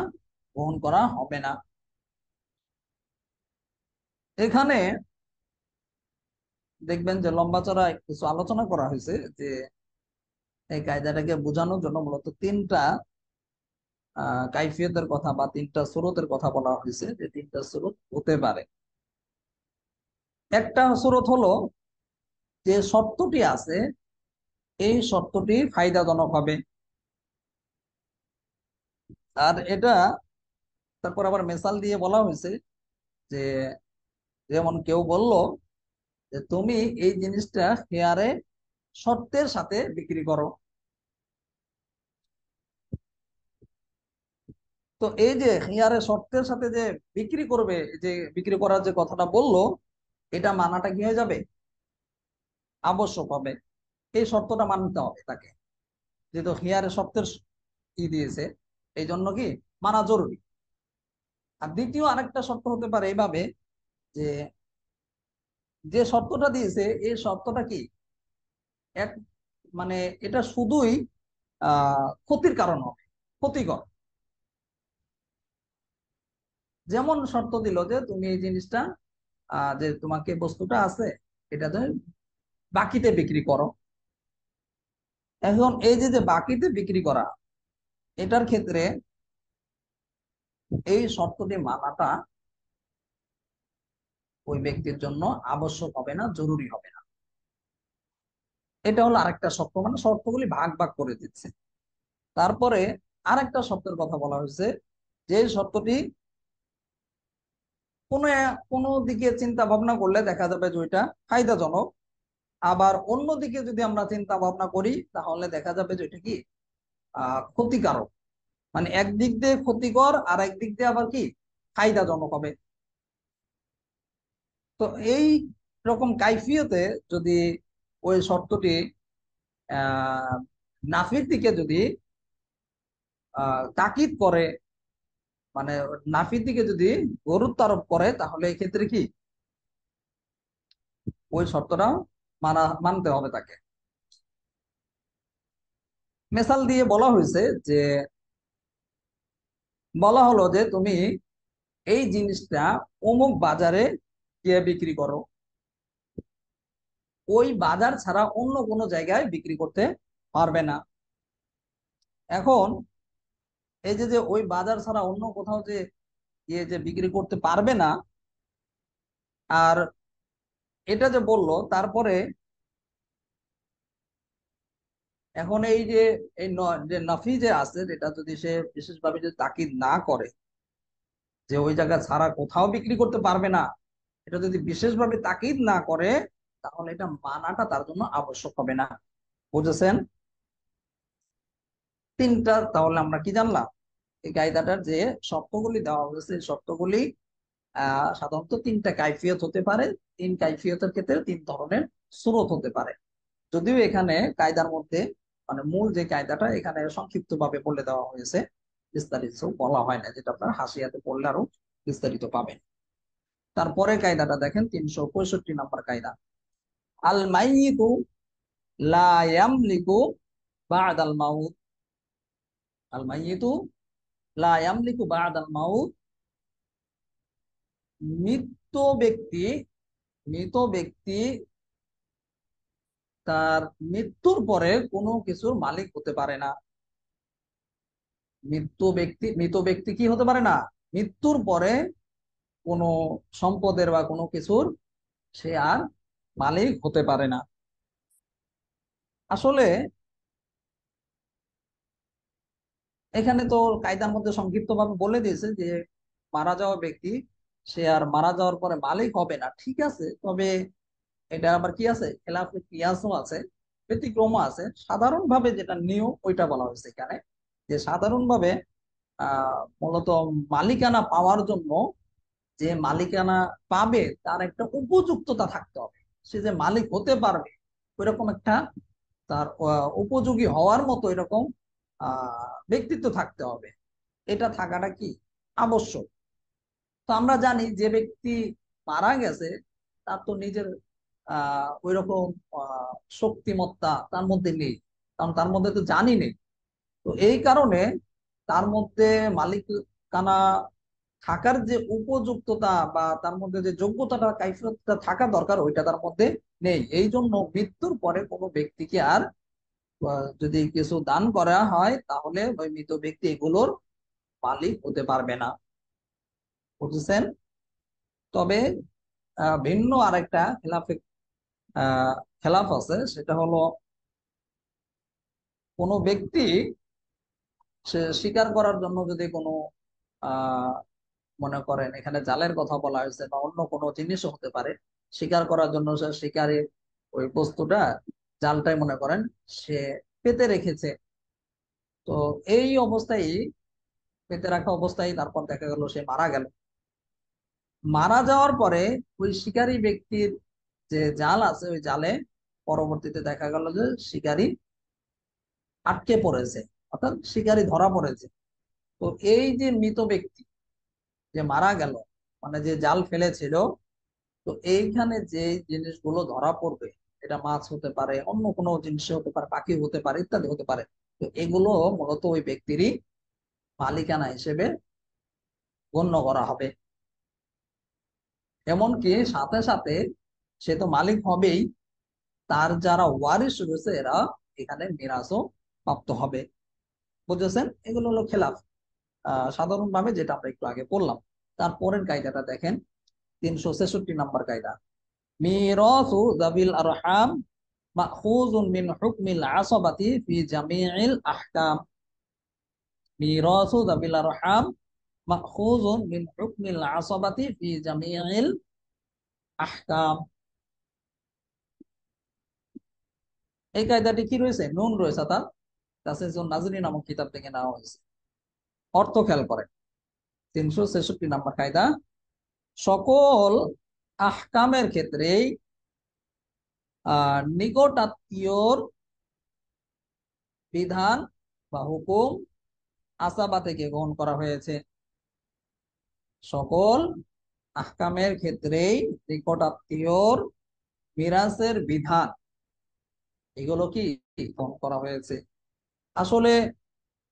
গ্রহণ করা হবে না। এখানে দেখবেন যে লম্বা চড়া কিছু আলোচনা করা হয়েছে, যে এই কায়দাটাকে বোঝানোর জন্য মূলত তিনটা কাইফিয়তের কথা বা তিনটা সুরতের কথা বলা হয়েছে, যে তিনটা সুরত হতে পারে। একটা সুরত হলো যে শর্তটি আছে এই শর্তটি ফায়দাজনক হবে। আর এটা তারপর আবার মেসাল দিয়ে বলা হয়েছে যে, যেমন কেউ বলল যে তুমি এই জিনিসটা হেয়ারে শর্তের সাথে বিক্রি করো। তো এই যে হেয়ারে শর্তের সাথে যে বিক্রি করবে, যে বিক্রি করার যে কথাটা বললো, এটা মানাটা কি হয়ে যাবে? আবশ্যক হবে। এই শর্তটা মানতে হবে তাকে, যেহেতু হেয়ারে শর্তের দিয়েছে, এই জন্য কি মানা জরুরি। আর দ্বিতীয় আরেকটা শর্ত হতে পারে এইভাবে, যে যে শর্তটা দিয়েছে এই শর্তটা কি এক, মানে এটা শুধুই ক্ষতির কারণ হবে, ক্ষতিকর। যেমন শর্ত দিল যে তুমি এই জিনিসটা যে তোমাকে বস্তুটা আছে এটা তুমি বাকিতে বিক্রি করো। এখন এই যে যে বাকিতে বিক্রি করা, এটার ক্ষেত্রে এই শর্তটি মানাটা ওই ব্যক্তির জন্য আবশ্যক হবে না, জরুরি হবে না। এটা হলো আরেকটা শর্ত, মানে শর্তগুলি ভাগ ভাগ করে দিচ্ছে। তারপরে আরেকটা শর্তের কথা বলা হয়েছে, যে শর্তটি কোনো কোনো দিকে চিন্তা ভাবনা করলে দেখা যাবে যে ওইটা ফায়দাজনক, আবার অন্য দিকে যদি আমরা চিন্তা ভাবনা করি তাহলে দেখা যাবে যে ওইটা কি ক্ষতিকারক। মানে একদিক দিয়ে ক্ষতিকর আর একদিক দিয়ে আবার কি ফায়দাজনক হবে। তো এই রকম কাইফিয়তে যদি ওই শর্তটি আহ নাফির দিকে যদি তাকিদ করে, মানে নাফির দিকে যদি গুরুত্ব আরোপ করে, তাহলে এই ক্ষেত্রে কি ওই শর্তটা মানতে হবে তাকে। মেসাল দিয়ে বলা হয়েছে যে, বলা হলো যে তুমি এই জিনিসটা অমুক বাজারে গিয়ে বিক্রি করো, ওই বাজার ছাড়া অন্য কোনো জায়গায় বিক্রি করতে পারবে না। এখন এই যে যে ওই বাজার ছাড়া অন্য কোথাও যে গিয়ে যে বিক্রি করতে পারবে না, আর এটা যে বললো, তারপরে এখন এই যে এই যে নাফি যে আছে, এটা যদি সে বিশেষভাবে যদি তাকিদ না করে যে ওই জায়গা ছাড়া কোথাও বিক্রি করতে পারবে না, এটা যদি বিশেষভাবে তাকিদ না করে, তাহলে এটা মানাটা তার জন্য আবশ্যক হবে না। বুঝেছেন? তিনটা তাহলে আমরা কি জানলাম, এই কায়দাটার যে শর্তগুলি দেওয়া হয়েছে, এই শর্তগুলি সাধারণত তিনটা কাইফিয়ত হতে পারে। তিন কাইফিয়তের ক্ষেত্রে তিন ধরনের সুরত হতে পারে। যদিও এখানে কায়দার মধ্যে মানে মূল যে কায়দাটা এখানে সংক্ষিপ্ত ভাবে বলে দেওয়া হয়েছে, বিস্তারিত বলা হয় না, যেটা আপনার হাসিয়াতে পড়লে আরো বিস্তারিত পাবেন। তারপরে কায়দাটা দেখেন, 365 নম্বর কায়দা। আল মাইয়িতু লা ইয়ামলিকু বা'দাল মাউত। আল মাইয়িতু লা ইয়ামলিকু বা'দাল মাউত। মৃত ব্যক্তি, মৃত ব্যক্তি তার মৃত্যুর পরে কোনো কিছুর মালিক হতে পারে না। মৃত ব্যক্তি কি হতে পারে না? মৃত্যুর পরে কোনো সম্পদের বা কোনো কিছুর সে আর মালিক হতে পারে না। আসলে এখানে তো কায়দার মধ্যে সংক্ষিপ্ত ভাবে বলে দিয়েছে যে মারা যাওয়া ব্যক্তি সে আর মারা যাওয়ার পরে মালিক হবে না, ঠিক আছে। তবে এটা আবার কি আছে, খেলাফে কিয়াসও আছে, ব্যতিক্রমও আছে। সাধারণ ভাবে যেটা নিয়ম ওইটা বলা হয়েছে এখানে, যে সাধারণ ভাবে মূলত মালিকানা পাওয়ার জন্য যে মালিকানা পাবে তার একটা উপযুক্ততা থাকতে হবে। সে যে মালিক হতে পারবে ওইরকম একটা তার উপযোগী হওয়ার মতো এরকম ব্যক্তিত্ব থাকতে হবে। এটা থাকাটা কি আবশ্যক। তো আমরা জানি যে ব্যক্তি মারা গেছে তার তো নিজের ওই রকম শক্তিমত্তা তার মধ্যে নেই, কারণ তার মধ্যে তো জানি নেই। তো এই কারণে তার মধ্যে মালিকানা থাকার যে উপযুক্ততা বা তার মধ্যে যে যোগ্যতাটা কাইফিয়তটা থাকা দরকার ওইটা তার মধ্যে নেই। এই জন্য মৃত্যুর পরে কোনো ব্যক্তিকে আর যদি কিছু দান করা হয় তাহলে ওই মৃত ব্যক্তি এগুলোর মালিক হতে পারবে না। বুঝছেন? তবে ভিন্ন আরেকটা খেলাফে আহ খেলাফ আছে, সেটা হলো কোনো ব্যক্তি সে শিকার করার জন্য যদি কোনো আহ মনে করেন এখানে জালের কথা বলা হয়েছে বা অন্য কোনো জিনিসও হতে পারে, শিকার করার জন্য সে শিকারে ওই বস্তুটা জালটাই মনে করেন সে পেতে রেখেছে। তো এই অবস্থায়, পেতে রাখা অবস্থায় তারপর দেখা গেল সে মারা গেল। মারা যাওয়ার পরে ওই শিকারী ব্যক্তির যে জাল আছে ওই জালে পরবর্তীতে দেখা গেল যে শিকারী আটকে পড়েছে, অর্থাৎ শিকারী ধরা পড়েছে। তো এই যে মৃত ব্যক্তি যে মারা গেল, মানে যে জাল ফেলেছিল, তো এইখানে যে জিনিসগুলো ধরা পড়বে, এটা মাছ হতে পারে, অন্য কোনো জিনিস হতে পারে, পাখি হতে পারে, ইত্যাদি হতে পারে। তো এগুলো মূলত ওই ব্যক্তিরই মালিকানা হিসেবে গণ্য করা হবে। এমনকি সাথে সাথে সে তো মালিক হবেই, তার যারা ওয়ারিশ রয়েছে এরা এখানে মিরাজও প্রাপ্ত হবে। বুঝেছেন? এগুলো হলো খেলাফ সাধারণভাবে, যেটা আমরা একটু আগে পড়লাম। তারপরের কায়দাটা দেখেন, 366 নম্বর কায়দা। মিরাসু যাবিল আরহাম মাখুযুন মিন হুকমিল আসবাতি ফি জামিইল আহকাম। মিরাসু যাবিল আরহাম মাখুযুন মিন হুকমিল আসবাতি ফি জামিইল আহকাম। এই কায়দাটি কি রয়েছে? নুন রয়েছে তার কাছে, নাজরী নামক কিতাব থেকে নেওয়া হয়েছে। অর্থ খেয়াল করেন, 366 নম্বর কায়দা। সকল আহকামের ক্ষেত্রেই নিকট আত্মীয়র বিধান বা হুকুম আসাবা থেকে গ্রহণ করা হয়েছে। সকল আহকামের ক্ষেত্রেই নিকট আত্মীয়র মিরাসের বিধান, এগুলো কি গ্রহণ করা হয়েছে। আসলে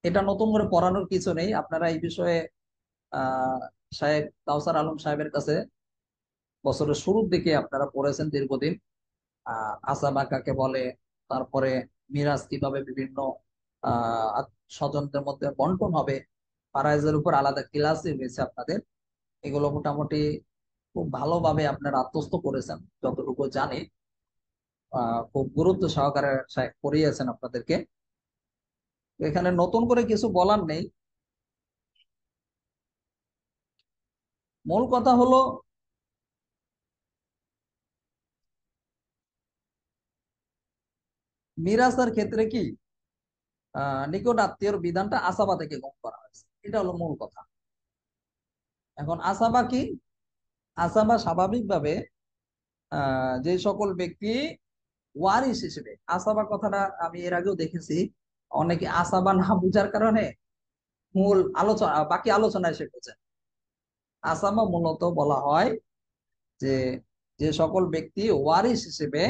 এটা নতুন করে পড়ানোর কিছু নেই, আপনারা এই বিষয়ে আহ সাহেব কাউসার আলম সাহেবের কাছে বছরের শুরুর দিকে আপনারা পড়েছেন দীর্ঘদিন। আসাবা কাকে বলে, তারপরে মিরাজ কিভাবে বিভিন্ন স্বজনদের মধ্যে বন্টন হবে, ফারাইজের উপর আলাদা ক্লাসই হয়েছে আপনাদের। এগুলো মোটামুটি খুব ভালোভাবে আপনারা আত্মস্থ করেছেন যতটুকু জানি। খুব গুরুত্ব সহকারে পড়িয়েছেন আপনাদেরকে। তো এখানে নতুন করে কিছু বলার নেই। মূল কথা হলো মিরাজের ক্ষেত্রে কি নিকট আত্মীয়র বিধানটা আসাবা থেকে গ্রহণ করা হয়েছে, এটা হলো মূল কথা। এখন আসাবা কি? আসাবা স্বাভাবিকভাবে যে সকল ব্যক্তি ওয়ারিশ হিসেবে, আসাবা কথাটা আমি এর আগেও দেখেছি অনেকে আসাবা না বুঝার কারণে মূল আলোচনা, বাকি আলোচনায় সে বোঝে। আসাবা মূলত বলা হয় যে যে সকল ব্যক্তি ওয়ারিশ হিসেবে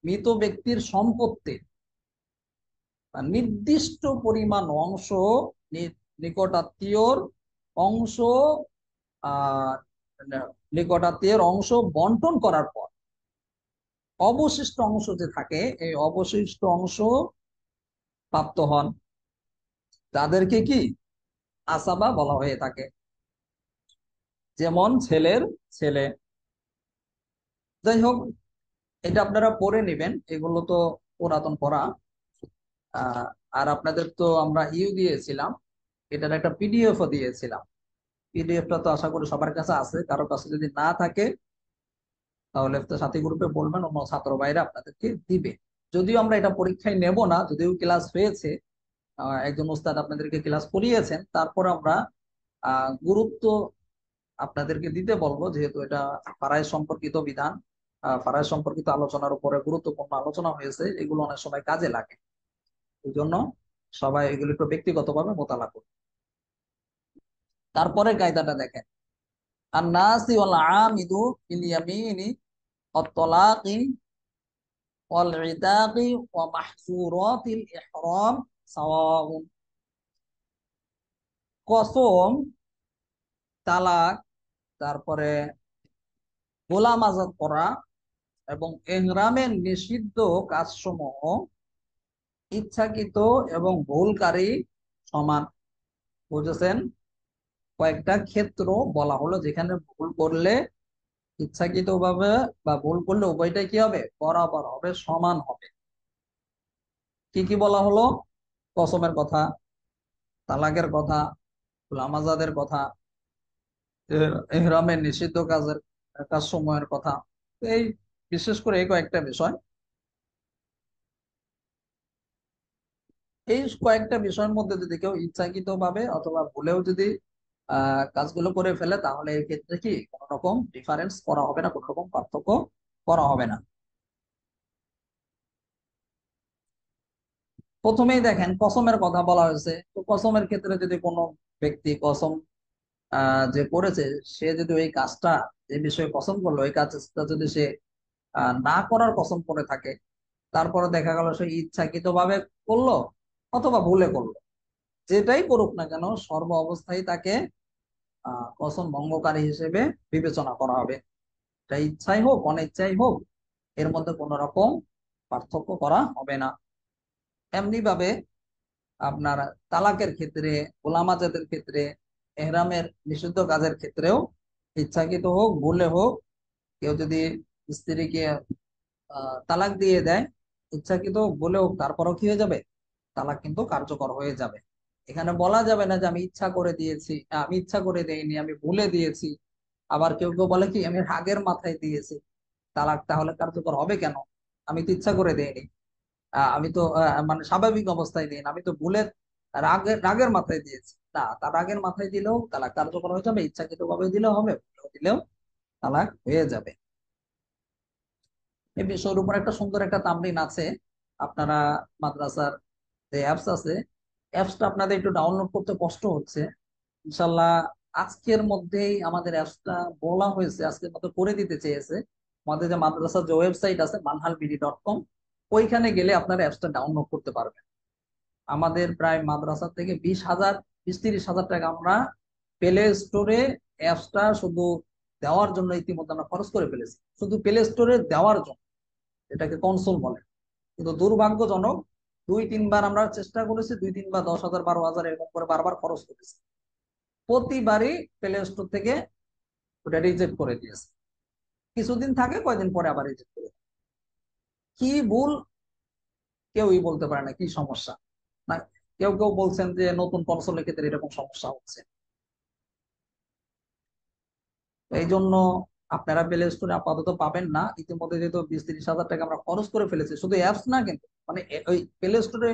মৃত ব্যক্তির সম্পত্তির নির্দিষ্ট পরিমাণ অংশ নিকটাত্মীয়র অংশ আহ নিকটাত্মীয়ের অংশ বন্টন করার পর অবশিষ্ট অংশ যে থাকে, এই অবশিষ্ট অংশ প্রাপ্ত হন, তাদেরকে কি আসাবা বলা হয়ে থাকে। যেমন ছেলের ছেলে। যাই হোক, এটা আপনারা পড়ে নেবেন, এগুলো তো পুরাতন পড়া। আহ আর আপনাদের তো আমরা দিয়েছিলাম, এটার একটা পিডিএফ ও দিয়েছিলাম। পিডিএফটা তো আশা করি সবার কাছে আছে, কারো কাছে যদি না থাকে তাহলে তো সাথী গ্রুপে বলবেন, অন্য ছাত্র ভাইরা আপনাদেরকে দিবে। যদিও আমরা এটা পরীক্ষায় নেব না, যদিও ক্লাস হয়েছে, একজন উস্তাদ আপনাদেরকে ক্লাস করিয়েছেন, তারপর আমরা গুরুত্ব আপনাদেরকে দিতে বলবো, যেহেতু এটা ফারাইজ সম্পর্কিত বিধান, ফারাইজ সম্পর্কিত আলোচনার উপরে গুরুত্বপূর্ণ আলোচনা হয়েছে, এগুলো অনেক সময় কাজে লাগে। এই জন্য সবাই এগুলো একটু ব্যক্তিগতভাবে মোতালা করুন। তারপরে কায়দাটা দেখেন, আন্নাসি ওয়াল আমিদু বিল ইয়ামিনি অত-তলাকি ওয়াল ইতাকি ওয়া মাহজুরাতিল ইহরাম সাওয়াউন। কসম, তালাক, তারপরে গোলাম আজাদ করা এবং ইহরামের নিষিদ্ধ কাজসমূহ ইচ্ছাকৃত এবং ভুলকারী সমান। বুঝেছেন? কয়েকটা ক্ষেত্র বলা হলো যেখানে ভুল করলে ইচ্ছাকৃত ভাবে বা ভুল করলে উভয়টাই কি হবে, বরাবর হবে, সমান হবে। কি কি বলা হলো? কসমের কথা, তালাকের কথা, গোলাম আজাদের কথা, ইহরামের নিষিদ্ধ কাজ সময়ের কথা। তো এই বিশেষ করে এই কয়েকটা বিষয়, এই কয়েকটা বিষয়ের মধ্যে যদি কেউ ইচ্ছাকৃত ভাবে অথবা ভুলেও যদি কাজগুলো করে ফেলে, তাহলে এই ক্ষেত্রে কি কোনো রকম ডিফারেন্স করা হবে না, কোনো রকম পার্থক্য করা হবে না। প্রথমেই দেখেন কসমের কথা বলা হয়েছে। তো কসমের ক্ষেত্রে যদি কোনো ব্যক্তি কসম যে করেছে, সে যদি ওই কাজটা, যে বিষয়ে কসম করলো, ওই কাজটা যদি সে না করার কসম করে থাকে, তারপরে দেখা গেল সে ইচ্ছাকৃত ভাবে করলো অথবা ভুলে করলো, যেটাই করুক না কেন সর্ব অবস্থায় তাকে কসম ভঙ্গকারী হিসেবে বিবেচনা করা হবে। এটা ইচ্ছাই হোক অনিচ্ছাই হোক, এর মধ্যে কোনো রকম পার্থক্য করা হবে না। এমনি ভাবে আপনার তালাকের ক্ষেত্রে, গোলাম আজাদের ক্ষেত্রে, এহরামের নিষিদ্ধ কাজের ক্ষেত্রেও ইচ্ছাকৃত হোক ভুলে হোক, কেউ যদি স্ত্রীকে তালাক দিয়ে দেয়, ইচ্ছাকৃত হোক ভুলে হোক, তারপরও কি হয়ে যাবে, তালাক কিন্তু কার্যকর হয়ে যাবে। এখানে বলা যাবে না যে আমি ইচ্ছা করে দিয়েছি, আমি ইচ্ছা করে দেইনি, আমি ভুলে দিয়েছি। আবার কেউ কেউ বলে কি আমি রাগের মাথায় দিয়েছি, তালাক তাহলে কার্যকর হবে কেন? আমি তো ইচ্ছা করে দেইনি, আমি তো মানে স্বাভাবিক অবস্থায় দিন, আমি তো ভুলে রাগের রাগের মাথায় দিয়েছি। না, তার রাগের মাথায় দিলেও তালাক কার্যকর হয়ে যাবে, ইচ্ছাকৃত ভাবে দিলেও হবে, ভুলেও দিলেও তালাক হয়ে যাবে। এই বিষয়ের উপর একটা সুন্দর একটা তামরিন আছে। আপনারা মাদ্রাসার যে অ্যাপস আছে, অ্যাপসটা আপনাদের একটু ডাউনলোড করতে কষ্ট হচ্ছে। ইনশাল্লাহ আজকের মধ্যেই আমাদের অ্যাপসটা বলা হয়েছে, আজকের মধ্যে করে দিতে চেয়েছে। আমাদের যে মাদ্রাসার যে ওয়েবসাইট আছে manhalbidi.com, ওইখানে গেলে আপনারা অ্যাপসটা ডাউনলোড করতে পারবেন। আমাদের প্রায় মাদ্রাসা থেকে 20,000, 20-30 হাজার টাকা আমরা প্লে স্টোরে অ্যাপসটা শুধু দেওয়ার জন্য ইতিমধ্যে আমরা খরচ করে ফেলেছি, শুধু প্লে স্টোরে দেওয়ার জন্য, এটাকে কনসোল বলে। কিন্তু দুর্ভাগ্যজনক, 2-3 বার আমরা চেষ্টা করেছি, 2-3 বার 10,000 12,000 এরকম করে বারবার খরচ করেছি, প্রতিবারই প্লে স্টোর থেকে ওটা রিজেক্ট করে দিয়েছে। কিছুদিন থাকে, কয়দিন পরে আবার রিজেক্ট করে দেয়। কি ভুল কেউই বলতে পারে না, কি সমস্যা না। কেউ কেউ বলছেন যে নতুন কনসোলের ক্ষেত্রে এরকম সমস্যা হচ্ছে। এই জন্য আপনারা প্লে স্টোরে আপাতত পাবেন না। ইতিমধ্যে যেহেতু 20-30 হাজার টাকা আমরা খরচ করে ফেলেছি, শুধু অ্যাপস না কিন্তু, মানে ওই প্লে স্টোরে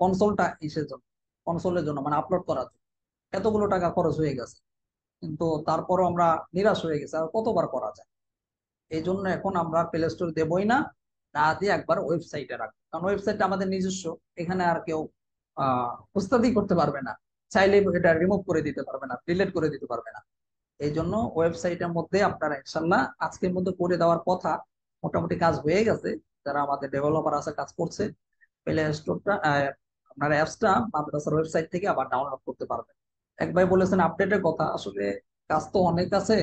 কনসোলটা ইসের জন্য, কনসোলের জন্য মানে আপলোড করার জন্য এতগুলো টাকা খরচ হয়ে গেছে। কিন্তু তারপরও আমরা নিরাশ হয়ে গেছি, আর কতবার করা যায়। এই জন্য এখন আমরা প্লে স্টোর দেবই না, না দিয়ে একবার ওয়েবসাইটে রাখবো, কারণ ওয়েবসাইটটা আমাদের নিজস্ব। এখানে আর কেউ উস্তাদি করতে পারবে না, চাইলে এটা রিমুভ করে দিতে পারবে না, ডিলিট করে দিতে পারবে না। এই জন্য ওয়েবসাইটের মধ্যে আপনারা ইনশাল্লাহ আজকের মধ্যে করে দেওয়ার কথা, মোটামুটি কাজ হয়ে গেছে। যারা আমাদের ডেভেলপার আছে কাজ করছে, প্লে স্টোরটা আপনার অ্যাপসটা মাদ্রাসার ওয়েবসাইট থেকে আবার ডাউনলোড করতে পারবেন। এক ভাই বলেছেন আপডেটের কথা, আসলে কাজ তো অনেক আছে,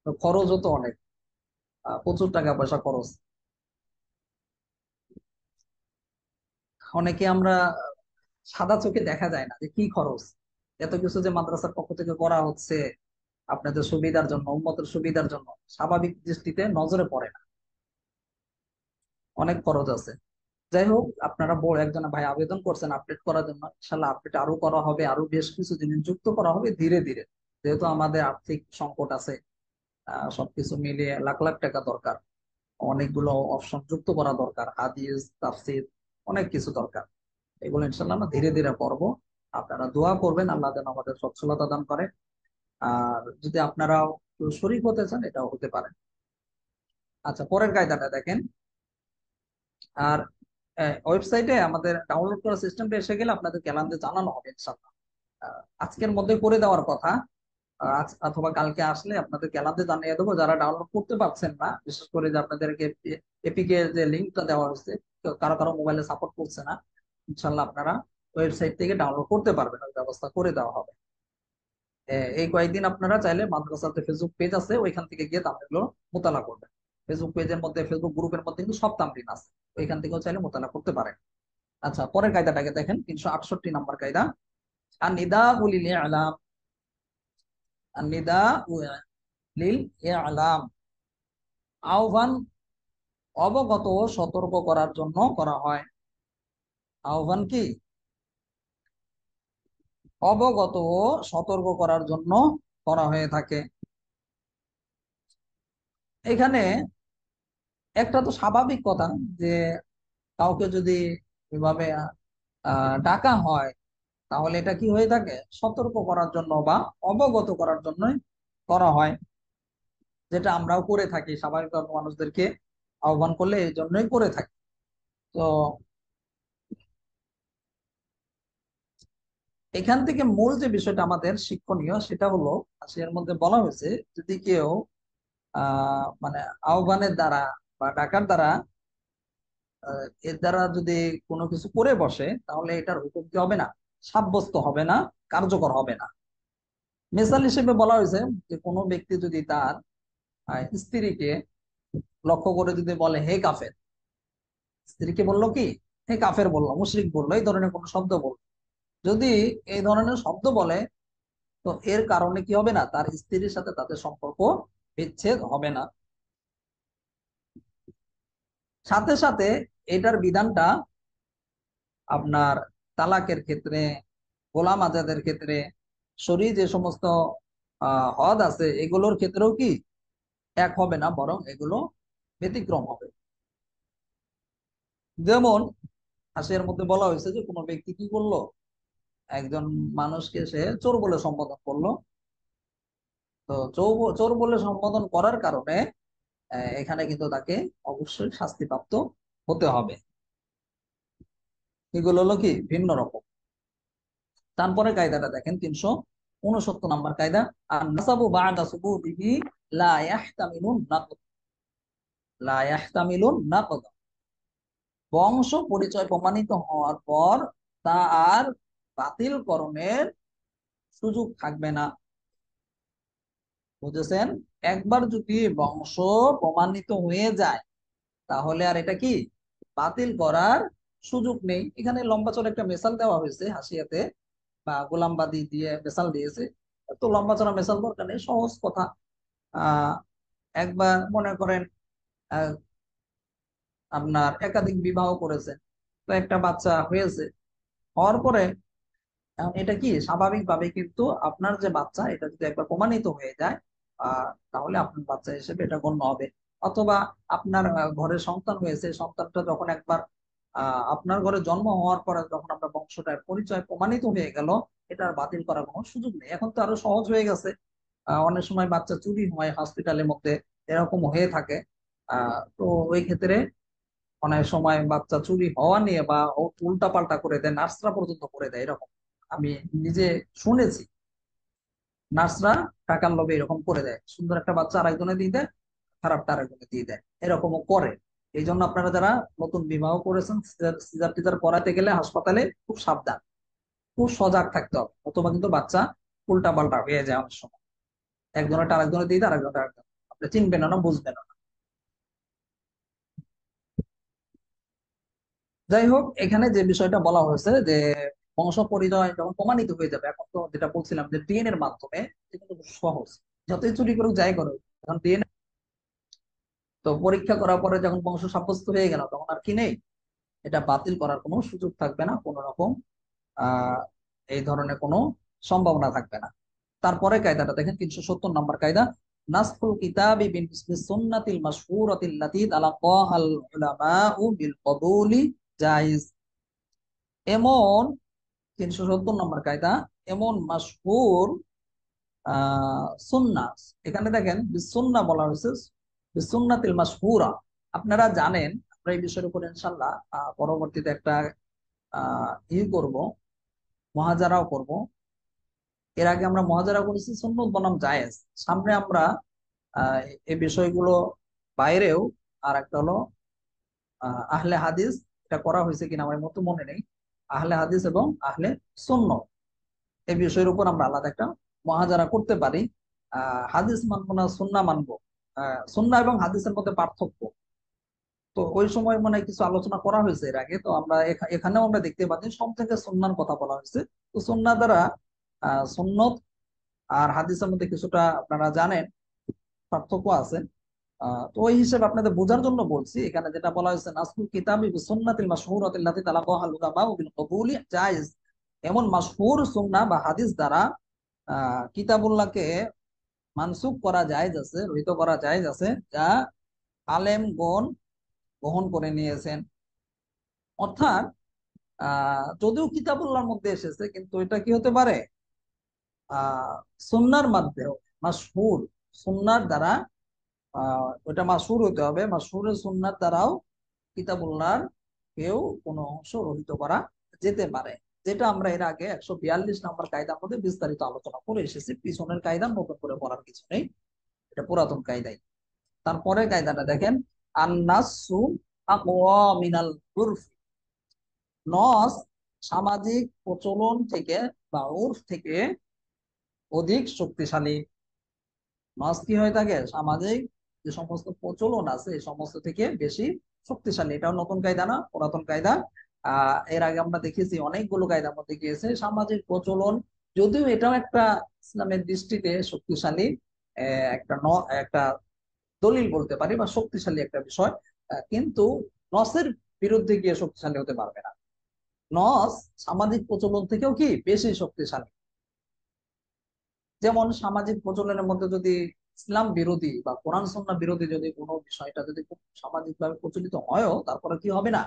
তো খরচও তো অনেক, প্রচুর টাকা পয়সা খরচ। অনেকে আমরা সাদা চোখে দেখা যায় না যে কি খরচ, এত কিছু যে মাদ্রাসার পক্ষ থেকে করা হচ্ছে আপনাদের সুবিধার জন্য, উম্মতের সুবিধার জন্য, স্বাভাবিক দৃষ্টিতে নজরে পড়ে না, অনেক খরচ আছে। যাই হোক, আপনারা বড় একজন ভাই আবেদন করছেন আপডেট করার জন্য, ইনশাল্লাহ আপডেট আরো করা হবে, আরো বেশ কিছু জিনিস যুক্ত করা হবে ধীরে ধীরে। যেহেতু আমাদের আর্থিক সংকট আছে, সবকিছু মিলিয়ে লাখ লাখ টাকা দরকার, অনেকগুলো অপশন যুক্ত করা দরকার, হাদিস তাফসীর, অনেক কিছু দরকার। এগুলো ইনশাল্লাহ আমরা ধীরে ধীরে করবো। আপনারা দোয়া করবেন আল্লাহ যেন আমাদের সচ্ছলতা দান করে। আর যদি আপনারাও শরীক হতে চান, এটাও হতে পারে। আচ্ছা, পরের কায়দাটা দেখেন। আর ওয়েবসাইটে আমাদের ডাউনলোড করার সিস্টেমটা এসে গেলে আপনাদের ক্যালেন্ডারে জানানো হবে ইনশাআল্লাহ। আজকের মধ্যে করে দেওয়ার কথা। আজ অথবা কালকে আসলে আপনাদের ক্যালাতে জানিয়ে দেবো। যারা ডাউনলোড করতে পারছেন না, বিশেষ করে যে আপনাদেরকে এপিকে যে লিঙ্কটা দেওয়া হয়েছে, কারো কারো মোবাইলে সাপোর্ট করছে না, ইনশাল্লাহ আপনারা ওয়েবসাইট থেকে ডাউনলোড করতে পারবেন, ওই ব্যবস্থা করে দেওয়া হবে। এই কয়েকদিন আপনারা চাইলে মাদ্রাসাতে ফেসবুক পেজ আছে, ওইখান থেকে গিয়ে তামরিনগুলো মোতালা করবেন। ফেসবুক পেজের মধ্যে, ফেসবুক গ্রুপের মধ্যে কিন্তু সব তামরিন আছে, ওইখান থেকেও চাইলে মোতালা করতে পারেন। আচ্ছা, পরের কায়দাটাকে দেখেন, 368 নম্বর কায়দা। আর নিদা উলিল ইলাম, আর নিদা লিল ইলাম, আহ্বান অবগত ও সতর্ক করার জন্য করা হয়। আহ্বান কি? অবগত ও সতর্ক করার জন্য করা হয়ে থাকে। এখানে একটা তো স্বাভাবিক কথা যে কাউকে যদি এভাবে ডাকা হয়, তাহলে এটা কি হয়ে থাকে? সতর্ক করার জন্য বা অবগত করার জন্যই করা হয়, যেটা আমরাও করে থাকি স্বাভাবিকভাবে, মানুষদেরকে আহ্বান করলে এই জন্যই করে থাকি। তো এখান থেকে মূল যে বিষয়টা আমাদের শিক্ষণীয় সেটা হলো, এর মধ্যে বলা হয়েছে যদি কেউ মানে আহ্বানের দ্বারা বা ডাকার দ্বারা এর দ্বারা যদি কোনো কিছু করে বসে, তাহলে এটার হুকুম কি হবে না? সাব্যস্ত হবে না, কার্যকর হবে না। মিসাল হিসেবে বলা হয়েছে যে কোনো ব্যক্তি যদি তার স্ত্রীকে লক্ষ্য করে যদি বলে হে কাফের, স্ত্রীকে বললো কি হে কাফের বললো, মুশরিক বললো, এই ধরনের কোনো শব্দ বললো, যদি এই ধরনের শব্দ বলে, তো এর কারণে কি হবে না? তার স্ত্রীর সাথে তাদের সম্পর্ক বিচ্ছেদ হবে না। সাথে সাথে এটার বিধানটা আপনার তালাকের ক্ষেত্রে, গোলাম আজাদের ক্ষেত্রে, শরী যে সমস্ত হদ আছে এগুলোর ক্ষেত্রেও কি এক হবে না, বরং এগুলো ব্যতিক্রম হবে। যেমন হাসিয়ার মধ্যে বলা হয়েছে যে কোনো ব্যক্তি কি করলো, একজন মানুষকে সে চোর বলে সম্বোধন করলো। তো চোর বলে সম্বোধন করার কারণে এখানে কিন্তু তাকে অবশ্যই শাস্তিপ্রাপ্ত হতে হবে। এগুলো হলো কি ভিন্ন রকম। তারপরে কায়দাটা দেখেন, 369 নম্বর কায়দা। আর নাসাবু বা'দা সুবুতিহি লা ইয়াহতামিলুন নাকদ, লা ইয়াহতামিলুন নাকদ, বংশ পরিচয় প্রমাণিত হওয়ার পর তা আর বাতিল করণের সুযোগ থাকবে না। বুঝেছেন? একবার যদি বংশ প্রমাণিত হয়ে যায়, তাহলে আর এটা কি বাতিল করার সুযোগ নেই। এখানে লম্বা চড়া একটা মেসাল দেওয়া হয়েছে হাসিয়াতে, বা গোলামবাদী দিয়ে মেসাল দিয়েছে। তো লম্বা চড়া মেসাল দরকার নেই, সহজ কথা। আহ একবার মনে করেন আহ, আপনার একাধিক বিবাহ করেছেন, তো একটা বাচ্চা হয়েছে, হওয়ার পরে এখন এটা কি স্বাভাবিকভাবে কিন্তু আপনার যে বাচ্চা, এটা যদি একবার প্রমাণিত হয়ে যায়, তাহলে আপনার বাচ্চা হিসেবে এটা গণ্য হবে। অথবা আপনার ঘরে সন্তান হয়েছে, সন্তানটা যখন একবার আপনার ঘরে জন্ম হওয়ার পরে যখন আপনার বংশটার পরিচয় প্রমাণিত হয়ে গেল, এটা আর বাতিল করার কোনো সুযোগ নেই। এখন তো আরো সহজ হয়ে গেছে। অনেক সময় বাচ্চা চুরি হয় হসপিটালের মধ্যে, এরকম হয়ে থাকে। তো ওই ক্ষেত্রে অনেক সময় বাচ্চা চুরি হওয়া নিয়ে বা উল্টা পাল্টা করে দেয়, নার্সরা পর্যন্ত করে দেয় এরকম। আমি নিজে শুনেছি, নার্সরা টাকার লোভে এরকম করে দেয়, সুন্দর একটা বাচ্চা আরেকজনে দিয়ে দেয়, খারাপটা আরেকজনে দিয়ে দেয়, এরকমও করে। এই জন্য আপনারা যারা নতুন বিবাহ করেছেন, সিজার টিজার করাতে গেলে হাসপাতালে খুব সাবধান, খুব সজাগ থাকতে হবে, অথবা কিন্তু বাচ্চা উল্টা পাল্টা হয়ে যায় অনেক সময়, একজনের আরেকজনে দিয়ে দেয়, আরেকজনের আরেকজন, আপনি চিনবেন না, বুঝবেন না। যাই হোক, এখানে যে বিষয়টা বলা হয়েছে যে বংশ পরিচয় যখন প্রমাণিত হয়ে যাবে, এখন তো যেটা বলছিলাম যে ডিএনএর মাধ্যমে, এটা কিন্তু খুব সহজ, যতই চুরি করুক যাই করুক, এখন ডিএনএ তো পরীক্ষা করার পরে যখন বংশ সাব্যস্ত হয়ে গেল, তখন আর কি নেই, এটা বাতিল করার কোনো সুযোগ থাকবে না, কোনো রকম আহ এই ধরনের কোনো সম্ভাবনা থাকবে না। তারপরে কায়দাটা দেখেন, 370 নম্বর কায়দা। নাসখুল কিতাবি বিন সুন্নাতিল মাশহুরাতিল্লাতী তালাক্কাহাল উলামাউ বিল কবুলি জায়েজ। এমন 370 নম্বর কায়দা, এমন মাশহুর সুন্নাহ, এখানে দেখেন বিসুন্নাহ বলা হয়েছে, বিসুন্নাতিল মাশহুরা। আপনারা জানেন, আমরা এই বিষয়ের উপর ইনশাআল্লাহ পরবর্তীতে একটা করব, মহাজারাও করব। এর আগে আমরা মুহাজারা করেছি সুন্নত বনাম জায়েজ। সামনে আমরা আহ এই বিষয়গুলো বাইরেও আর একটা হলো আহলে হাদিস, এটা করা হয়েছে কিনা আমার মতো মনে নেই। আহলে হাদিস এবং আহলে সুন্নত এই বিষয়ের উপর আমরা আলাদা একটা মুহাজারা করতে পারি। হাদিস মানবো না সুন্নাহ মানবো, সুন্নাহ এবং হাদিসের মধ্যে পার্থক্য, তো ওই সময় মনে হয় কিছু আলোচনা করা হয়েছে এর আগে। তো আমরা এখানেও আমরা দেখতে পাচ্ছি সব থেকে সুন্নাহর কথা বলা হয়েছে। তো সুন্নাহ দ্বারা সুন্নত আর হাদিসের মধ্যে কিছুটা আপনারা জানেন পার্থক্য আছে। তো ওই হিসেবে আপনাদের বোঝার জন্য বলছি, এখানে যেটা বলা হয়েছে নাসকুল কিতাবি বিসুন্নাতিল মাশহুরাতিল লাতী তালাকাহাল উলামা বিল কবুলি জায়েজ, এমন মাশহুর সুন্নাহ বা হাদিস দ্বারা কিতাবুল্লাহকে মানসুখ করা জায়েজ আছে, রহিত করা জায়েজ আছে, যা আলেমগণ গ্রহণ করে নিয়েছেন। অর্থাৎ যদিও কিতাবুল্লাহর মধ্যে এসেছে, কিন্তু এটা কি হতে পারে সুন্নাহর মাধ্যমে মাশহুর, সুন্নাহর দ্বারা ওটা মাশহুর হতে হবে, মাশহুরের সুন্নাহর দ্বারাও কিতাবুল্লাহর কেউ কোনো অংশ রহিত করা যেতে পারে। যেটা আমরা এর আগে 142 নম্বর কায়দার মধ্যে বিস্তারিত আলোচনা করে এসেছি। পিছনের কায়দা নতুন করে পড়ার কিছু নেই, এটা পুরাতন কায়দাই। তারপরে কায়দাটা দেখেন, আন্নাসু আকওয়া মিনাল উরফ। নস সামাজিক প্রচলন থেকে বা উর্ফ থেকে অধিক শক্তিশালী। নস কি হয়ে থাকে, সামাজিক যে সমস্ত প্রচলন আছে এই সমস্ত থেকে বেশি শক্তিশালী। এটাও নতুন কায়দা না, পুরাতন কায়দা। এর আগে আমরা দেখেছি অনেকগুলো কায়দার মধ্যে গিয়েছে সামাজিক প্রচলন, যদিও এটাও একটা ইসলামের দৃষ্টিতে শক্তিশালী একটা দলিল বলতে পারি বা শক্তিশালী একটা বিষয়, কিন্তু নসের বিরুদ্ধে গিয়ে শক্তিশালী হতে পারবে না। নস সামাজিক প্রচলন থেকেও কি বেশি শক্তিশালী। যেমন সামাজিক প্রচলনের মধ্যে যদি ইসলাম বিরোধী বা কোরআন সুন্নাহ বিরোধী যদি কোনো বিষয়টা যদি খুব সামাজিক ভাবে প্রচলিত হয়ও, তারপরে কি হবে না,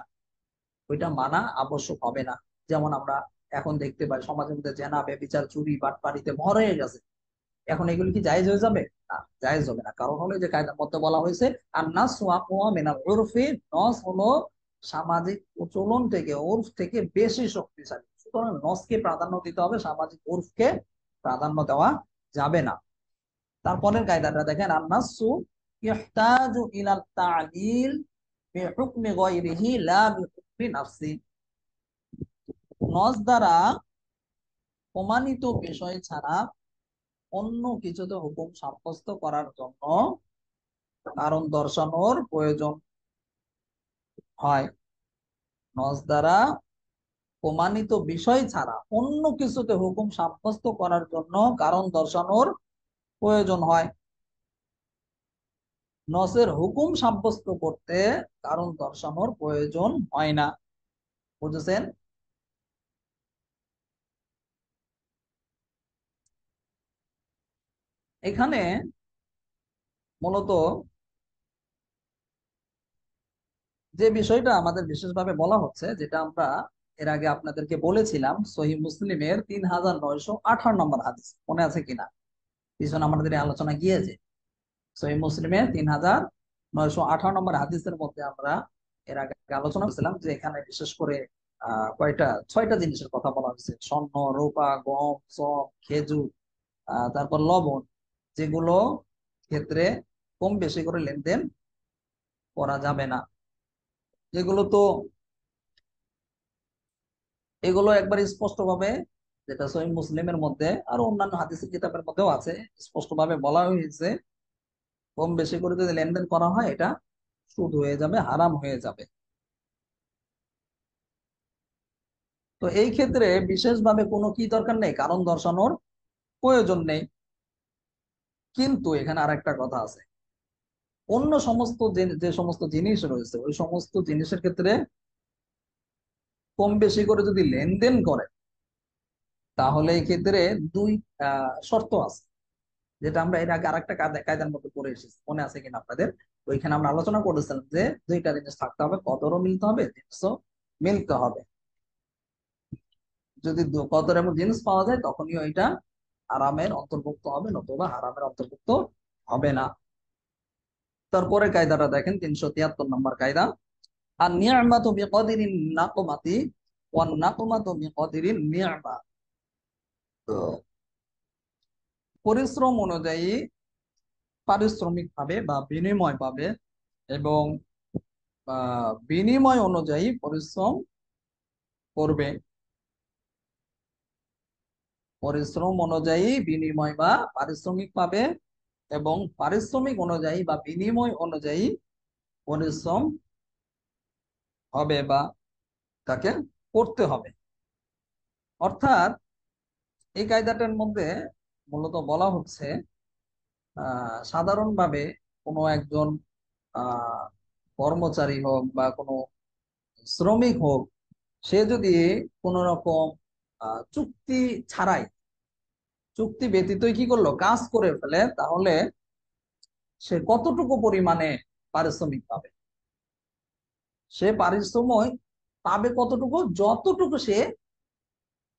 ওইটা মানা আবশ্যক হবে না। যেমন আমরা এখন দেখতে পাই সমাজের মধ্যে জেনা ব্যভিচার চুরি বাটপাড়িতে ভর হয়ে গেছে, এখন এগুলি কি জায়েজ হয়ে যাবে? না, জায়েজ হবে না। কারণ হলো যে কায়দার মধ্যে বলা হয়েছে আন্নাস ওয়াকওয়া মিনাল উরফি, নস হলো সামাজিক প্রচলন থেকে, উর্ফ থেকে বেশি শক্তিশালী। সুতরাং নসকে প্রাধান্য দিতে হবে, সামাজিক উর্ফকে প্রাধান্য দেওয়া যাবে না। তারপরের কায়দাটা দেখেন, আন্নাসু ইহতাজু ইলাল তা'লিল বিহুকমি গায়রিহি লা বিহুকমি নাফসি। নস দ্বারা প্রমাণিত বিষয় ছাড়া অন্য কিছুতে হুকুম সাব্যস্ত করার জন্য কারণ দর্শানোর প্রয়োজন হয়। নস দ্বারা প্রমাণিত বিষয় ছাড়া অন্য কিছুতে হুকুম সাব্যস্ত করার জন্য কারণ দর্শানোর প্রয়োজন হয়। নসের হুকুম সাব্যস্ত করতে কারণ দর্শানোর প্রয়োজন হয় না। বুঝেছেন? এখানে মূলত যে বিষয়টা আমাদের বিশেষভাবে বলা হচ্ছে, যেটা আমরা এর আগে আপনাদেরকে বলেছিলাম, সহিহ মুসলিমের 3958 নম্বর হাদিস, মনে আছে কিনা? পিছনে আমাদের এই আলোচনা গিয়েছে। সহিহ মুসলিমের 3958 নম্বর হাদিসের মধ্যে আমরা এর আগে আলোচনা করেছিলাম যে এখানে বিশেষ করে কয়টা 6টা জিনিসের কথা বলা হয়েছে: স্বর্ণ, রূপা, গম, সব, খেজুর, তারপর লবণ, যেগুলো ক্ষেত্রে কম বেশি করে লেনদেন করা যাবে না। যেগুলো তো এগুলো একবার স্পষ্ট ভাবে, যেটা সহিহ মুসলিমের মধ্যে আর অন্যান্য হাদিসের কিতাবের মধ্যেও আছে, স্পষ্ট ভাবে বলা হয়েছে কম বেশি করে যদি লেনদেন করা হয় এটা সুদ হয়ে যাবে, হারাম হয়ে যাবে। তো এই ক্ষেত্রে বিশেষভাবে কোনো কি দরকার নেই, কারণ দর্শানোর প্রয়োজন নেই। কিন্তু এখানে আর একটা কথা আছে, অন্য সমস্ত যে সমস্ত জিনিস রয়েছে ওই সমস্ত জিনিসের ক্ষেত্রে কম বেশি করে যদি লেনদেন করে, তাহলে এই ক্ষেত্রে দুই শর্ত আছে, যেটা আমরা এর আগে আরেকটা কায়দার মধ্যে পড়ে এসেছি, মনে আছে কিনা আপনাদের? ওইখানে আমরা আলোচনা করেছিলাম যে দুইটা জিনিস থাকতে হবে, কদরও মিলতে হবে, জিনিসও মিলতে হবে। যদি কদর এবং জিনিস পাওয়া যায় তখনই ওইটা হারামের অন্তর্ভুক্ত হবে, নতুবা হারামের অন্তর্ভুক্ত হবে না। তারপরে কায়দাটা দেখেন, 373 নম্বর কায়দা, আর নিয়ামাতু বিকদরিন নাকমাতি ওয়ান নাকমাতু বিকদরিন নিয়ামা। পরিশ্রম অনুযায়ী পারিশ্রমিক পাবে বা বিনিময় পাবে, এবং বিনিময় অনুযায়ী পরিশ্রম করবে। পরিশ্রম অনুযায়ী বিনিময় বা পারিশ্রমিক পাবে, এবং পারিশ্রমিক অনুযায়ী বা বিনিময় অনুযায়ী পরিশ্রম হবে বা তাকে করতে হবে। অর্থাৎ এই কায়দাটার মধ্যে মূলত বলা হচ্ছে সাধারণভাবে কোনো একজন আহ কর্মচারী হোক বা কোনো শ্রমিক হোক, সে যদি কোনো রকম চুক্তি ছাড়াই, চুক্তি ব্যতীতই কি করলো, কাজ করে ফেলে, তাহলে সে কতটুকু পরিমাণে পারিশ্রমিক পাবে? সে পারিশ্রমিক পাবে কতটুকু? যতটুকু সে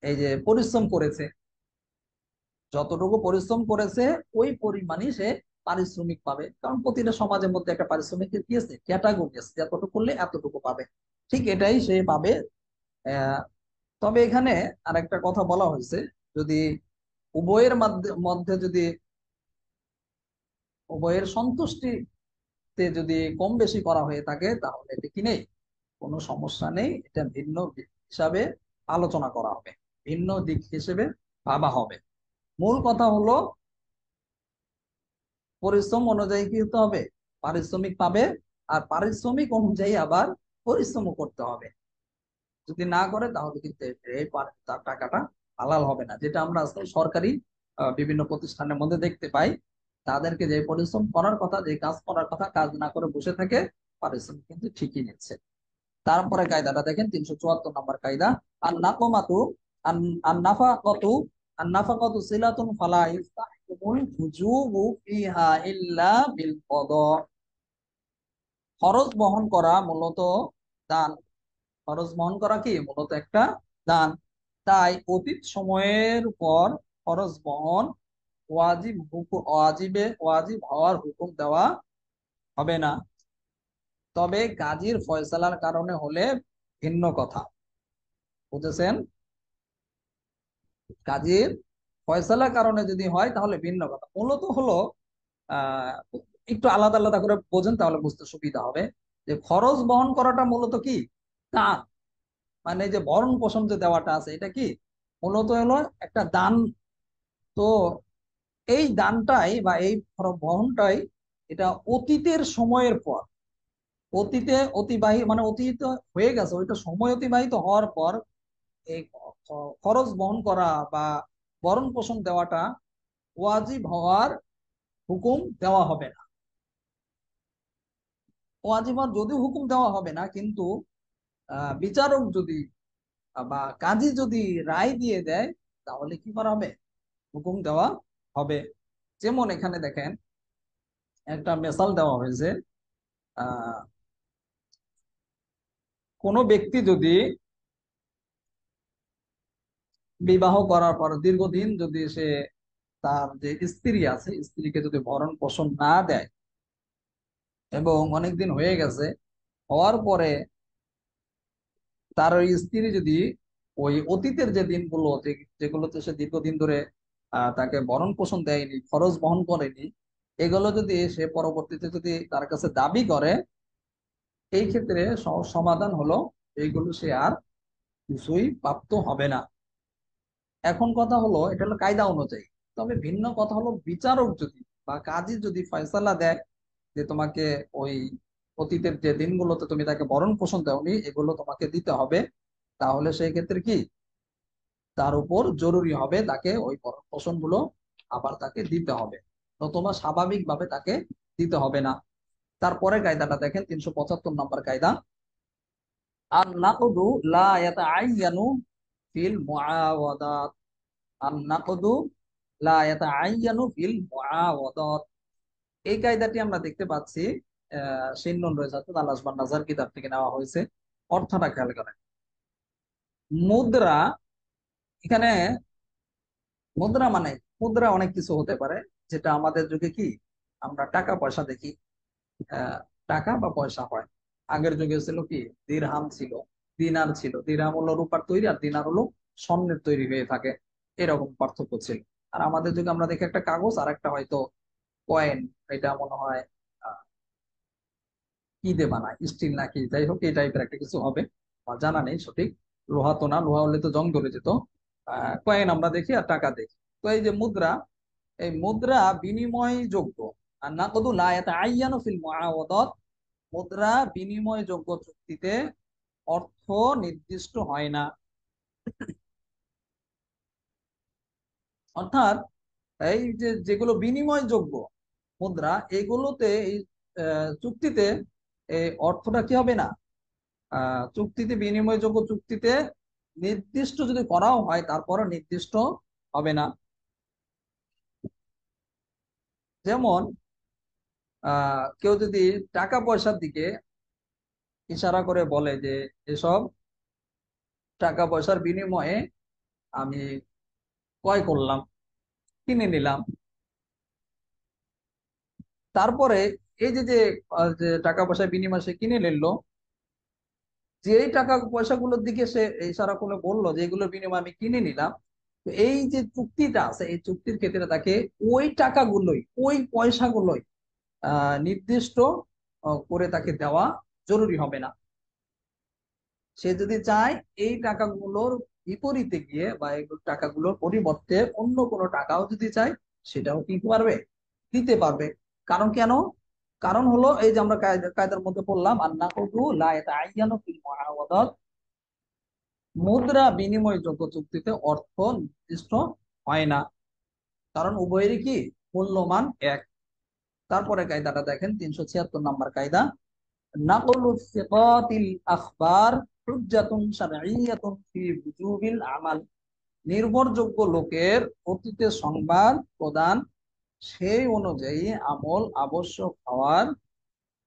এই যে পরিশ্রম করেছে, যতটুকু পরিশ্রম করেছে ওই পরিমাণই সে পারিশ্রমিক পাবে। কারণ প্রতিটা সমাজের মধ্যে একটা পারিশ্রমিকের কি আছে, ক্যাটাগরি আছে, যতটুকু করলে এতটুকু পাবে। ঠিক এটাই সে পাবে। আহ, তবে এখানে আরেকটা কথা বলা হয়েছে, যদি উভয়ের মধ্যে মধ্যে যদি উভয়ের সন্তুষ্টিতে যদি কম বেশি করা হয়ে থাকে, তাহলে এটা কি নেই, কোনো সমস্যা নেই, এটা ভিন্ন দিক হিসাবে আলোচনা করা হবে, ভিন্ন দিক হিসেবে ভাবা হবে। মূল কথা হলো পরিশ্রম অনুযায়ী কি হতে হবে, পারিশ্রমিক পাবে, আর পারিশ্রমিক অনুযায়ী আবার পরিশ্রমও করতে হবে। যদি না করে তাহলে কিন্তু তার টাকাটা হালাল হবে না, যেটা আমরা আজকাল সরকারি বিভিন্ন প্রতিষ্ঠানের মধ্যে দেখতে পাই। তাদেরকে যে পরিশ্রম করার কথা, যে কাজ করার কথা, কাজ না করে বসে থাকে, পারিশ্রমিক কিন্তু ঠিকই নিচ্ছে। তারপরে কায়দাটা দেখেন, 374 নম্বর কায়দা। আর নাকমাতু আর নাফাকাতু আর নাফাকাতু সিলাতুন ফালা ইস্তাহকুমুল উজুবু ফিহা ইল্লা বিল কদা। খরচ বহন করা মূলত দান। খরচ বহন করা কি মূলত একটা দান। তাই অতীত সময়ের উপর খরচ বহন ওয়াজিব ওয়াজিব হওয়ার হুকুম দেওয়া হবে না। তবে কাজীর ফয়সালার কারণে হলে ভিন্ন কথা। বুঝেছেন? কাজীর ফয়সালার কারণে যদি হয় তাহলে ভিন্ন কথা। মূলত হলো আহ একটু আলাদা আলাদা করে বোঝেন, তাহলে বুঝতে সুবিধা হবে। যে খরচ বহন করাটা মূলত কি দান, মানে যে ভরণ পোষণ যে দেওয়াটা আছে, এটা কি মূলত হলো একটা দান। তো এই দানটাই বা এই বহনটাই, এটা অতীতের সময়ের পর, অতীতে অতিবাহিত মানে অতীত হয়ে গেছে, ওইটা সময় অতিবাহিত হওয়ার পর এই খরচ বহন করা বা ভরণ পোষণ দেওয়াটা ওয়াজিব হওয়ার হুকুম দেওয়া হবে না। ওয়াজিব হওয়ার যদিও হুকুম দেওয়া হবে না, কিন্তু বিচারক যদি বা কাজী যদি রায় দিয়ে দেয়, তাহলে কি করা হবে, হুকুম দেওয়া হবে। যেমন এখানে দেখেন একটা মেসাল দেওয়া হয়েছে। আহ কোনো ব্যক্তি যদি বিবাহ করার পর দীর্ঘদিন যদি সে তার যে স্ত্রী আছে, স্ত্রীকে যদি ভরণ পোষণ না দেয়, এবং অনেকদিন হয়ে গেছে, হওয়ার পরে তার ওই স্ত্রী যদি ওই অতীতের যে দিনগুলো, যেগুলোতে সে দীর্ঘদিন ধরে তাকে ভরণ পোষণ দেয়নি, খরচ বহন করেনি, এগুলো যদি সে পরবর্তীতে যদি তার কাছে দাবি করে, এই ক্ষেত্রে সহজ সমাধান হলো এইগুলো সে আর কিছুই প্রাপ্ত হবে না। এখন কথা হলো, এটা হলো কায়দা অনুযায়ী। তবে ভিন্ন কথা হলো বিচারক যদি বা কাজী যদি ফয়সালা দেয় যে তোমাকে ওই অতীতের যে দিনগুলোতে তুমি তাকে ভরণ পোষণ দাওনি, এগুলো তোমাকে দিতে হবে, তাহলে সেই ক্ষেত্রে কি তার উপর জরুরি হবে তাকে ওই ভরণ পোষণ গুলো আবার তাকে দিতে হবে, নতুবা স্বাভাবিকভাবে তাকে দিতে হবে না। তারপরে কায়দাটা দেখেন, 375 নম্বর কায়দা। আর নাকদু লা ইয়াতাআইয়ানু ফিল মুআওয়াদাত। আর নাকদু লা ইয়াতাআইয়ানু ফিল মুআওয়াদাত। এই কায়দাটি আমরা দেখতে পাচ্ছি সিন্নুন রেজাতুল আল আসবান নাজার কিতাব থেকে নেওয়া হয়েছে। অর্থটা খেয়াল করেন। মুদ্রা, এখানে মুদ্রা মানে, মুদ্রা অনেক কিছু হতে পারে, যেটা আমাদের যুগে কি আমরা টাকা পয়সা দেখি। আহ, টাকা বা পয়সা হয়। আগের যুগে ছিল কি দিরহাম ছিল, দিনার ছিল। দিরহাম হলো রূপার তৈরি, আর দিনার হলো স্বর্ণের তৈরি হয়ে থাকে, এরকম পার্থক্য ছিল। আর আমাদের যুগে আমরা দেখি একটা কাগজ আর একটা হয়তো কয়েন। এটা মনে হয় কি দিয়ে বানায়, স্টিল নাকি, যাই হোক এই টাইপের একটা কিছু হবে, আমার জানা নেই সঠিক। লোহা তো না, লোহা হলে তো জং ধরে যেত। কয়েন আমরা দেখি আর টাকা দেখি। তো এই যে মুদ্রা, এই মুদ্রা বিনিময় যোগ্য। আর নাকদু লা ইয়াতাআয়্যানু ফিল মুআওয়াদাত, মুদ্রা বিনিময় যোগ্য চুক্তিতে অর্থ নির্দিষ্ট হয় না। অর্থাৎ এই যে যেগুলো বিনিময় যোগ্য মুদ্রা, এগুলোতে এই চুক্তিতে এই অর্থটা কি হবে না, চুক্তিতে বিনিময়যোগ্য চুক্তিতে নির্দিষ্ট যদি করাও হয় তারপরে নির্দিষ্ট হবে না। যেমন কেউ যদি টাকা পয়সার দিকে ইশারা করে বলে যে এসব টাকা পয়সার বিনিময়ে আমি ক্রয় করলাম, কিনে নিলাম, তারপরে এই যে যে যে টাকা পয়সা বিনিময়ে সে কিনে নিল, যে এই টাকা পয়সাগুলোর দিকে সে ইশারা করে বললো যে এগুলোর বিনিময়ে আমি কিনে নিলাম, তো এই যে চুক্তিটা আছে এই চুক্তির ক্ষেত্রে তাকে ওই টাকাগুলোই, ওই পয়সাগুলোই নির্দিষ্ট করে তাকে দেওয়া জরুরি হবে না। সে যদি চায় এই টাকাগুলোর বিপরীতে গিয়ে বা এই টাকাগুলোর পরিবর্তে অন্য কোনো টাকাও যদি চায়, সেটাও কি পারবে, দিতে পারবে। কারণ কেন? কারণ হলো এই যে আমরা কায়দার মধ্যে পড়লাম, আর নাকদু লা ইয়াতাআয়্যানু ফিল মুআওয়াদাত, মুদ্রা বিনিময়যোগ্য চুক্তিতে অর্থ নির্দিষ্ট হয় না, কারণ উভয়েরই কি মূল্যমান এক। তারপরে কায়দাটা দেখেন, 376 নম্বর কায়দা, নাকলু সিকাতিল আখবার হুজ্জাতুন শারঈয়াতুন ফি বুজুবিল আমাল, নির্ভরযোগ্য লোকের অতীতে সংবাদ প্রদান সেই অনুযায়ী আমল আবশ্যক হওয়ার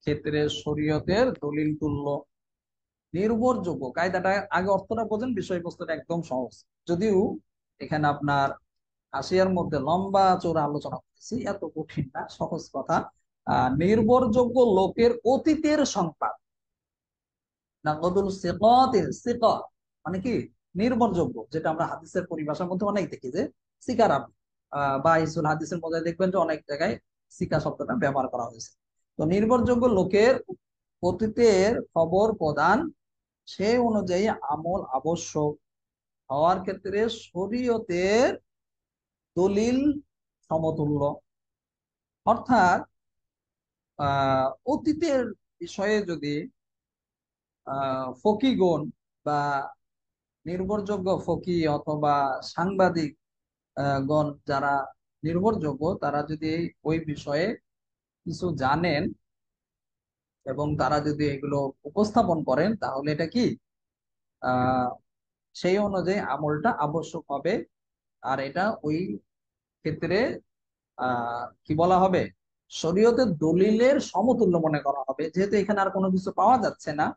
ক্ষেত্রে শরীয়তের দলিল তুল্য। নির্ভরযোগ্য কায়দাটা আগে অর্থটা বোঝেন, বিষয়বস্তুটা একদম সহজ, যদিও এখানে আপনার আসিয়ার মধ্যে লম্বা চৌড়া আলোচনা করতেছি, এত কঠিন না, সহজ কথা। নির্ভরযোগ্য লোকের অতীতের সংবাদ, নাকদুল সিকাতিল সিকা মানে কি নির্ভরযোগ্য, যেটা আমরা হাদিসের পরিভাষার মধ্যে অনেক দেখি যে সিকা রাবি, বা ইসুল হাদিসের মধ্যে দেখবেন যে অনেক জায়গায় সিকা শব্দটা ব্যবহার করা হয়েছে। তো নির্ভরযোগ্য লোকের অতীতের খবর প্রদান সেই অনুযায়ী আমল আবশ্যক হওয়ার ক্ষেত্রে শরীয়তের দলিল সমতুল্য। অর্থাৎ অতীতের বিষয়ে যদি ফকিগণ বা নির্ভরযোগ্য ফকি অথবা সাংবাদিক গণ যারা নির্ভরযোগ্য, তারা যদি ওই বিষয়ে কিছু জানেন এবং তারা যদি এগুলো উপস্থাপন করেন, তাহলে এটা কি আহ সেই অনুযায়ী আমলটা আবশ্যক হবে। আর এটা ওই ক্ষেত্রে কি বলা হবে, শরীয়তের দলিলের সমতুল্য মনে করা হবে, যেহেতু এখানে আর কোনো কিছু পাওয়া যাচ্ছে না।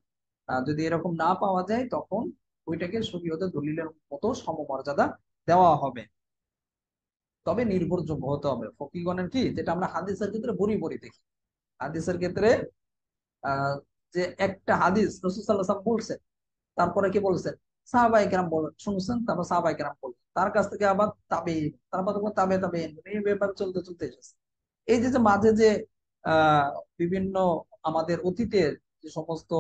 যদি এরকম না পাওয়া যায় তখন ওইটাকে শরীয়তের দলিলের মতো সমমর্যাদা দেওয়া হবে। তবে নির্ভরযোগ্য হতে হবে। ফকিগণের কি, যেটা আমরা হাদিসের ক্ষেত্রে বড়ি বড়ি দেখি, হাদিসের ক্ষেত্রে আহ যে একটা হাদিস রাসূল সাল্লাল্লাহু আলাইহি ওয়াসাল্লাম বলছেন, তারপরে কি বলছেন, সাহাবায়ে কেরাম বলেন শুনছেন, তারপর সাহাবায়ে কেরাম বলছেন, তার কাছ থেকে আবার তাবেঈন, তারপর তাবেঈন, এই ব্যাপার চলতে চলতে এসেছে। এই যে যে মাঝে যে আহ বিভিন্ন আমাদের অতীতের যে সমস্ত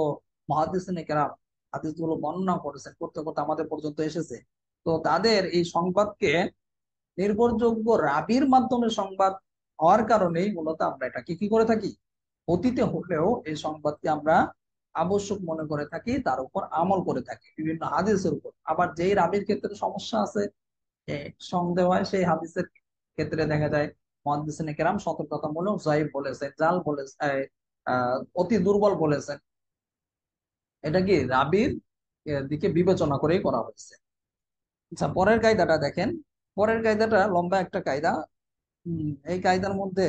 মুহাদ্দিসিনে কেরাম হাদিসগুলো বর্ণনা করেছেন, করতে করতে আমাদের পর্যন্ত এসেছে, তো তাদের এই সংবাদকে নির্ভরযোগ্য রাবির মাধ্যমে সংবাদ হওয়ার কারণেই মূলত আমরা এটা কি কি করে থাকি, অতীতে হলেও এই সংবাদকে আমরা আবশ্যক মনে করে থাকি, তার উপর আমল করে থাকি বিভিন্ন হাদিসের উপর। আবার যেই রাবির ক্ষেত্রে সমস্যা আছে, সন্দেহ হয়, সেই হাদিসের ক্ষেত্রে দেখা যায় মুহাদ্দিসিনে কেরাম সতর্কতামূলক যায়িফ বলেছেন, জাল বলেছেন, অতি দুর্বল বলেছেন। এটা কি রাবির দিকে বিবেচনা করেই করা হয়েছে। আচ্ছা, পরের কায়দাটা দেখেন। পরের কায়দাটা লম্বা একটা কায়দা। এই কায়দার মধ্যে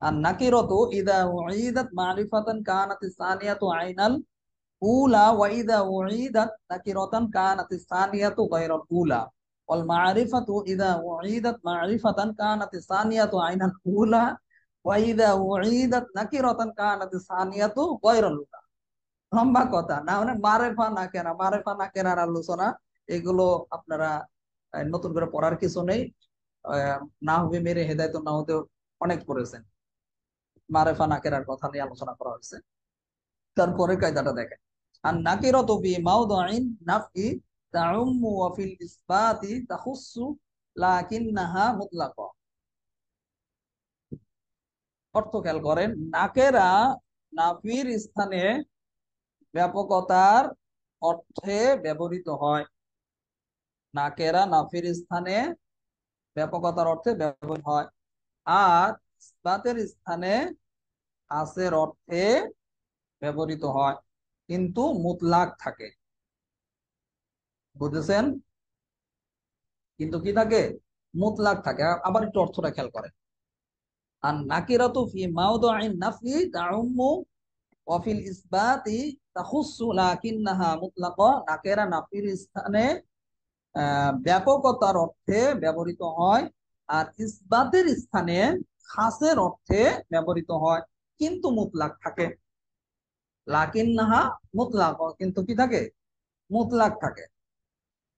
আর নাকিরাতু ইদা উঈদাত মারিফাতান কানাতিস সানিয়াতু আইনাল উলা ওয়া ইদা উঈদাত নাকিরাতান কানাতিস সানিয়াতু গায়রাল উলা, ওয়াল মারিফাতু ইদা উঈদাত মারিফাতান কানাতিস সানিয়াতু আইনাল উলা ওয়া ইদা উঈদাত নাকিরাতান কানাতিস সানিয়াতু গায়রাল উলা। লম্বা কথা না, মানে মারেফা নাকেরা, মারেফা নাকেরার আলোচনা, এগুলো আপনারা নতুন করে পড়ার কিছু নেই। নাহবে মেরে হেদায়তুন নাহতেও অনেক পড়েছেন, মারেফা নাকেরার কথা নিয়ে আলোচনা করা হয়েছে। তারপরে কায়দাটা দেখেন, আর নাকিরাতু ফি মাওদিন নাফই তাউম্মু ওয়া ফিল ইসবাতি তাখুসসু লাকিন্নাহা মুতলাকা। অর্থ খেয়াল করেন, নাকেরা নাফির স্থানে ব্যাপকতার অর্থে ব্যবহৃত হয়। নাকেরা নাফির স্থানে ব্যাপকতার অর্থে ব্যবহৃত হয়, আর ইসবাতের স্থানে খাসের অর্থে ব্যবহৃত হয়, কিন্তু মুতলাক থাকে। বুঝেছেন? কিন্তু কি থাকে? মুতলাক থাকে। আবার একটু অর্থটা খেয়াল করেন, আর নাকিরাতু ফি মাওদিন নাফি তাউম্মু ওয়া ফিল ইসবাতি তাখুসসু লাকিন্নাহা মুতলাকা। নাকেরা নাফির স্থানে ব্যাপকতার অর্থে ব্যবহৃত হয়, আর ইসবাতের স্থানে খাসের অর্থে ব্যবহৃত হয়, কিন্তু মুতলাক থাকে। লাকিন্নাহা মুতলাক, কিন্তু কি থাকে? মুতলাক থাকে।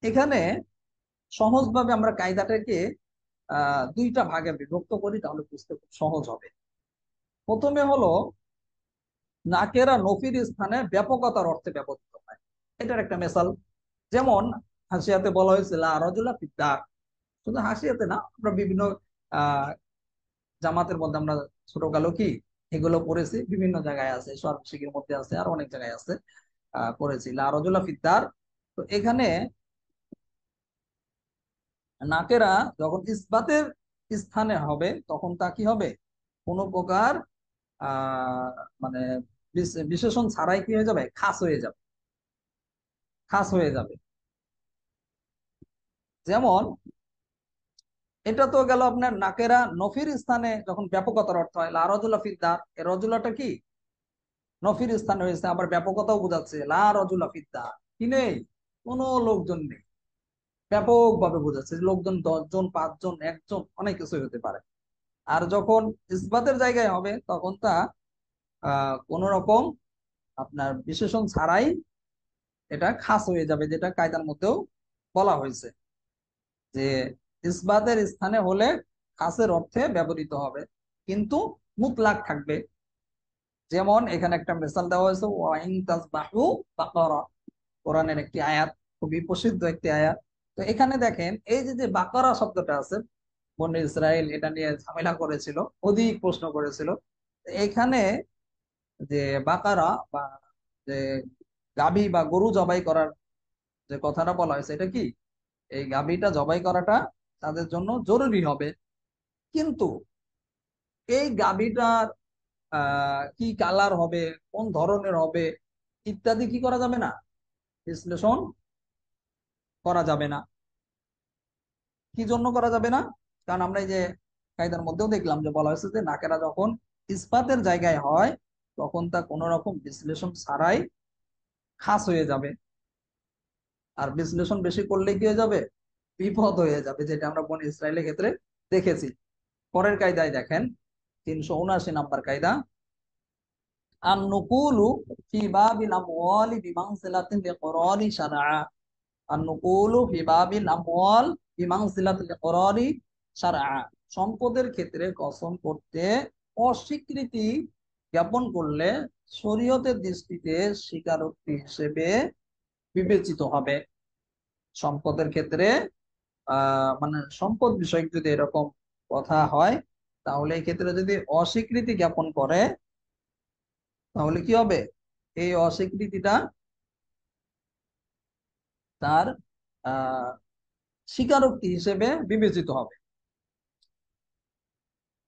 এখানে সহজভাবে আমরা কায়দাটাকে দুইটা ভাগে বিভক্ত করি, তাহলে বুঝতে খুব সহজ হবে। প্রথমে হলো, নাকেরা নফির স্থানে ব্যাপকতার অর্থে ব্যবহৃত হয়। এটার একটা মেসাল, যেমন হাসিয়াতে বলা হয়েছিল রজুলা ফিদ্দার। শুধু হাসিয়াতে না, আমরা বিভিন্ন আহ জামাতের মধ্যে আমরা ছোটকালে কি এগুলো পড়েছি, বিভিন্ন জায়গায় আছে, সর্বশিকের মধ্যে আছে, আর অনেক জায়গায় আছে, পড়েছি লা রজুলা ফিদ্দার। তো এখানে নাকেরা যখন ইসবাতের স্থানে হবে, তখন তা কি হবে? কোনো প্রকার আহ মানে বিশেষণ ছাড়াই কি হয়ে যাবে? খাস হয়ে যাবে, খাস হয়ে যাবে। যেমন এটা তো গেল আপনার নাকেরা নফির স্থানে যখন ব্যাপকতার অর্থ হয়, লা রজুলা ফিদ্দার, এ রজুলাটা কি নফির স্থানে হয়েছে, আবার ব্যাপকতাও বোঝাচ্ছে। লা রজুলা ফিদ্দার, কি নেই? কোনো লোকজন নেই, ব্যাপক ভাবে বোঝাচ্ছে যে লোকজন 10 জন, 5 জন, একজন, অনেক কিছু হতে পারে। আর যখন ইসবাতের জায়গায় হবে, তখন তা কোন রকম আপনার বিশেষণ ছাড়াই এটা খাস হয়ে যাবে, যেটা কায়দার মধ্যেও বলা হয়েছে যে ইসবাতের স্থানে হলে খাসের অর্থে ব্যবহৃত হবে, কিন্তু মুতলাক থাকবে। যেমন এখানে একটা মিসাল দেওয়া হয়েছে, ওয়াইন তাসবাহু বাকারা, কোরআনের একটি আয়াত, খুবই প্রসিদ্ধ একটি আয়াত। তো এখানে দেখেন, এই যে যে বাকারা শব্দটা আছে, বনী ইসরাইল এটা নিয়ে ঝামেলা করেছিল, অধিক প্রশ্ন করেছিল। এখানে যে বাকারা বা যে গাভী বা গরু জবাই করার যে কথাটা বলা হয়েছে, এটা কি এই গাভীটা জবাই করাটা তাদের জন্য জরুরি হবে, কিন্তু এই গাভীটার কি কালার হবে, কোন ধরনের হবে, ইত্যাদি কি করা যাবে না? বিশ্লেষণ করা যাবে না। কি জন্য করা যাবে না? কারণ আমরা এই যে কায়দার মধ্যেও দেখলাম যে বলা হয়েছে যে নাকেরা যখন ইস্পাতের জায়গায় হয়, তখন তা কোন রকম বিশ্লেষণ ছাড়াই খাস হয়ে যাবে। আর বিশ্লেষণ বেশি করলে কি হয়ে যাবে? বিপদ হয়ে যাবে, যেটা আমরা বনি ইসরায়েলের ক্ষেত্রে দেখেছি। পরের কায়দায় দেখেন, 379 নম্বর কায়দা, আন নুকুলু ফি বাবিল আমওয়ালি বিমানসিলাতিন লিকরারি শারআ। আন নুকুলু ফি বাবিল আমওয়াল বিমানসিলাতিল লিকরারি শারআ। সম্পদের ক্ষেত্রে কসম করতে অস্বীকৃতি জ্ঞাপন করলে শরীয়তের দৃষ্টিতে স্বীকারোক্তি হিসেবে বিবেচিত হবে। সম্পদের ক্ষেত্রে মানে সম্পদ বিষয়ক যদি এরকম কথা হয়, তাহলে এই ক্ষেত্রে যদি অস্বীকৃতি জ্ঞাপন করে, তাহলে কি হবে? এই অস্বীকৃতিটা তার আহ স্বীকারোক্তি হিসেবে বিবেচিত হবে।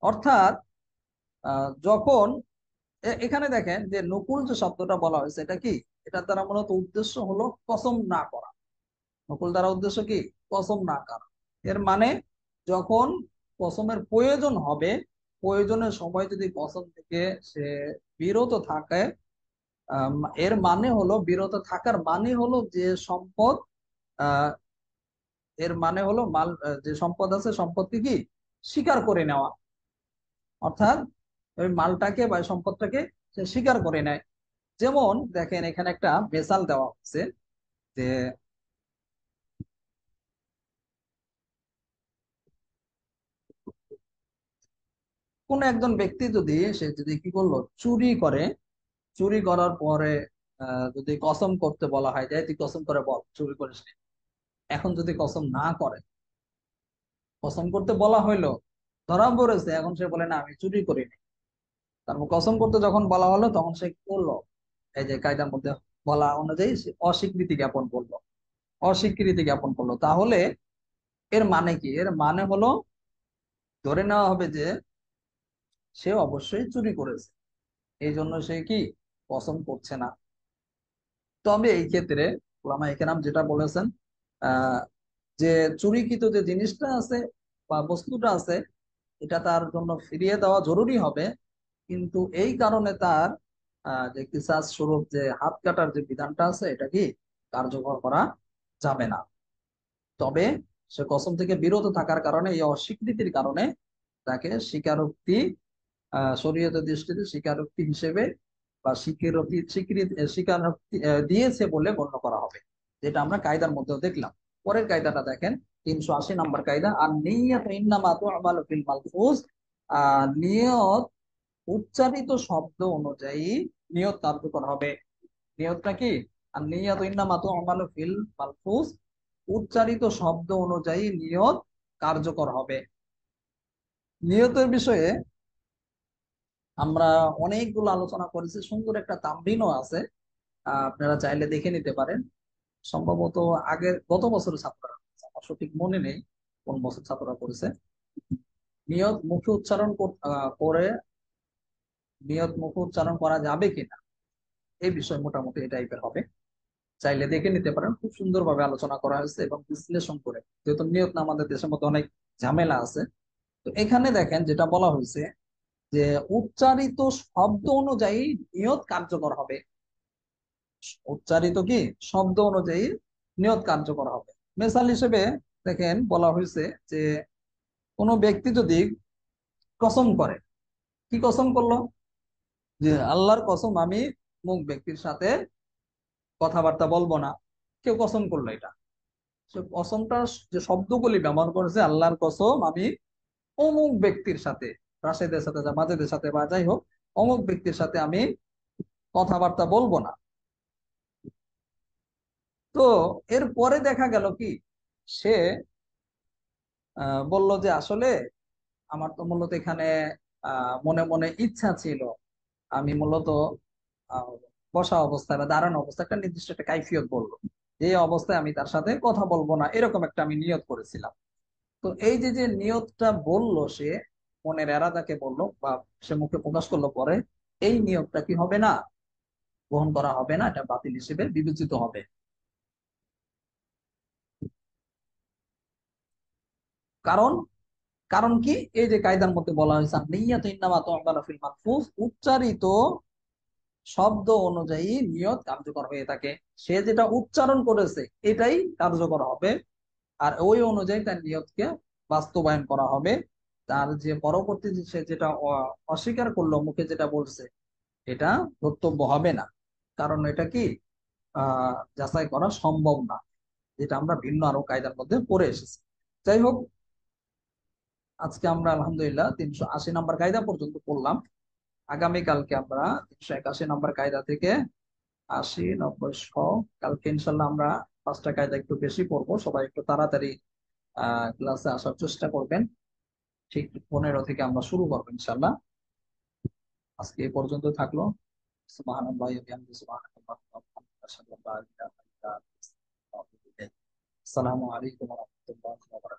অর্থাৎ যখন এখানে দেখেন যে নকুল যে শব্দটা বলা হয়েছে, এটা কি? এটা দ্বারা মূলত উদ্দেশ্য হলো কসম না করা। নকুল দ্বারা উদ্দেশ্য কি? কসম না করা। এর মানে যখন কসমের প্রয়োজন হবে, প্রয়োজনের সময় যদি কসম থেকে সে বিরত থাকে, এর মানে হলো, বিরত থাকার মানে হলো যে সম্পদ, আহ এর মানে হলো মাল, যে সম্পদ আছে, সম্পদকে কি স্বীকার করে নেওয়া। অর্থাৎ ওই মালটাকে বা সম্পদটাকে সে স্বীকার করে নেয়। যেমন দেখেন, এখানে একটা মেসাল দেওয়া হচ্ছে যে কোন একজন ব্যক্তি যদি সে যদি কি করলো, চুরি করে, চুরি করার পরে যদি কসম করতে বলা হয় যে তুই কসম করে বল চুরি করিস নি। এখন যদি কসম না করে, কসম করতে বলা হইলো, ধরা পড়েছে, এখন সে বলে না আমি চুরি করিনি। তারপর কসম করতে যখন বলা হলো তখন সে কি করলো, এই যে কায়দার মধ্যে বলা অনুযায়ী সে অস্বীকৃতি জ্ঞাপন করলো, অস্বীকৃতি জ্ঞাপন করলো। তাহলে এর মানে কি? এর মানে হলো ধরে নেওয়া হবে যে সে অবশ্যই চুরি করেছে, এই জন্য সে কি কসম করছে না। তবে এই ক্ষেত্রে ওলামা একরাম যেটা বলেছেন, আহ যে চুরিকৃত যে জিনিসটা আছে বা বস্তুটা আছে, এটা তার জন্য ফিরিয়ে দেওয়া জরুরি হবে, কিন্তু এই কারণে তার যে কিসাস স্বরূপ যে হাত কাটার যে বিধানটা আছে এটা কি কার্যকর করা যাবে না। তবে সে কসম থেকে বিরত থাকার কারণে, এই অস্বীকৃতির কারণে তাকে স্বীকারোক্তি, শরীয়তের দৃষ্টিতে স্বীকারোক্তি হিসেবে বা স্বীকারোক্তি দিয়েছে বলে গণ্য করা হবে, যেটা আমরা কায়দার মধ্যেও দেখলাম। পরের কায়দাটা দেখেন, 380 নম্বর কায়দা। আর নিয়ত ইন্নামা তু'মালু ফিল মালফুজ, নিয়ত উচ্চারিত শব্দ অনুযায়ী নিয়ত কার্যকর হবে। নিয়তটা কি? আর নিয়ত ইন্নামা তু'মালু ফিল মালফুজ, উচ্চারিত শব্দ অনুযায়ী নিয়ত কার্যকর হবে। নিয়তের বিষয়ে আমরা অনেকগুলো আলোচনা করেছি, সুন্দর একটা তামরিনও আছে, আপনারা চাইলে দেখে নিতে পারেন। সম্ভবত আগের গত বছরের ছাত্ররা করেছে, আমার সঠিক মনে নেই কোন বছর ছাত্ররা করেছে। নিয়ত মুখে উচ্চারণ করে নিয়ত মুখে উচ্চারণ করা যাবে কিনা এই বিষয় মোটামুটি এই টাইপের হবে, চাইলে দেখে নিতে পারেন। খুব সুন্দরভাবে আলোচনা করা হয়েছে এবং বিশ্লেষণ করে, যেহেতু নিয়ত না আমাদের দেশের মধ্যে অনেক ঝামেলা আছে। তো এখানে দেখেন যেটা বলা হয়েছে যে উচ্চারিত শব্দ অনুযায়ী নিয়ত কার্যকর হবে। উচ্চারিত কি শব্দ অনুযায়ী নিয়ত কার্যকর হবে। মেসাল হিসেবে দেখেন বলা হয়েছে যে কোনো ব্যক্তি যদি কসম করে, কি কসম করলো, যে আল্লাহর কসম আমি অমুক ব্যক্তির সাথে কথাবার্তা বলবো না, কেউ কসম করলো এটা, সে কসমটার যে শব্দগুলি ব্যবহার করেছে, আল্লাহর কসম আমি অমুক ব্যক্তির সাথে, রাশেদের সাথে বা মাজেদের সাথে বা যাই হোক, অমুক ব্যক্তির সাথে আমি কথাবার্তা বলবো না। তো এর পরে দেখা গেল কি, সে বলল যে আসলে আমার তো মূলত এখানে মনে মনে ইচ্ছা ছিল, আমি মূলত আহ, বসা অবস্থায় বা দাঁড়ানো অবস্থায় একটা নির্দিষ্ট একটা কাইফিয়ত বললো, এই অবস্থায় আমি তার সাথে কথা বলবো না, এরকম একটা আমি নিয়ত করেছিলাম। তো এই যে যে নিয়তটা বললো সে, মনের এরাদাকে বললো বা সে মুখে প্রকাশ করলো পরে, এই নিয়তটা কি হবে না, গ্রহণ করা হবে না, এটা বাতিল হিসেবে বিবেচিত হবে। কারণ, কারণ কি, এই যে কায়দার মধ্যে বলা হয়েছে নিয়াত ইন্নামা তু'মালু ফিল মাহফুজ, উচ্চারিত শব্দ অনুযায়ী নিয়ত কার্যকর হয়ে থাকে। সে যেটা উচ্চারণ করেছে এটাই কার্যকর হবে, আর ওই অনুযায়ী তার নিয়তকে বাস্তবায়ন করা হবে। তার যে পরবর্তী সে যেটা অস্বীকার করলো, মুখে যেটা বলছে, এটা ধর্তব্য হবে না, কারণ এটা কি যাচাই করা সম্ভব না, যেটা আমরা ভিন্ন আরো কায়দার মধ্যে পড়ে এসেছি। যাই হোক, আজকে আমরা আলহামদুলিল্লাহ 380 নম্বর কায়দা পর্যন্ত পড়লাম। আগামীকালকে আমরা 381 নম্বর কায়দা থেকে 80, 90, 100, কালকে ইনশাল্লাহ আমরা 5টা কায়দা একটু বেশি পড়বো। সবাই একটু তাড়াতাড়ি ক্লাসে আসার চেষ্টা করবেন। ঠিক 15 থেকে আমরা শুরু করবো ইনশাল্লাহ। আজকে এই পর্যন্ত থাকলো। সুবহানাল্লাহি ওয়া বিহামদিহি, সুবহানাল্লাহি ওয়া বিহামদিহি, আশহাদু আল্লা ইলাহা ইল্লা আনতা, আস্তাগফিরুকা ওয়া আতুবু ইলাইক। আসসালামু আলাইকুম ওয়া রাহমাতুল্লাহি ওয়া বারাকাতুহু।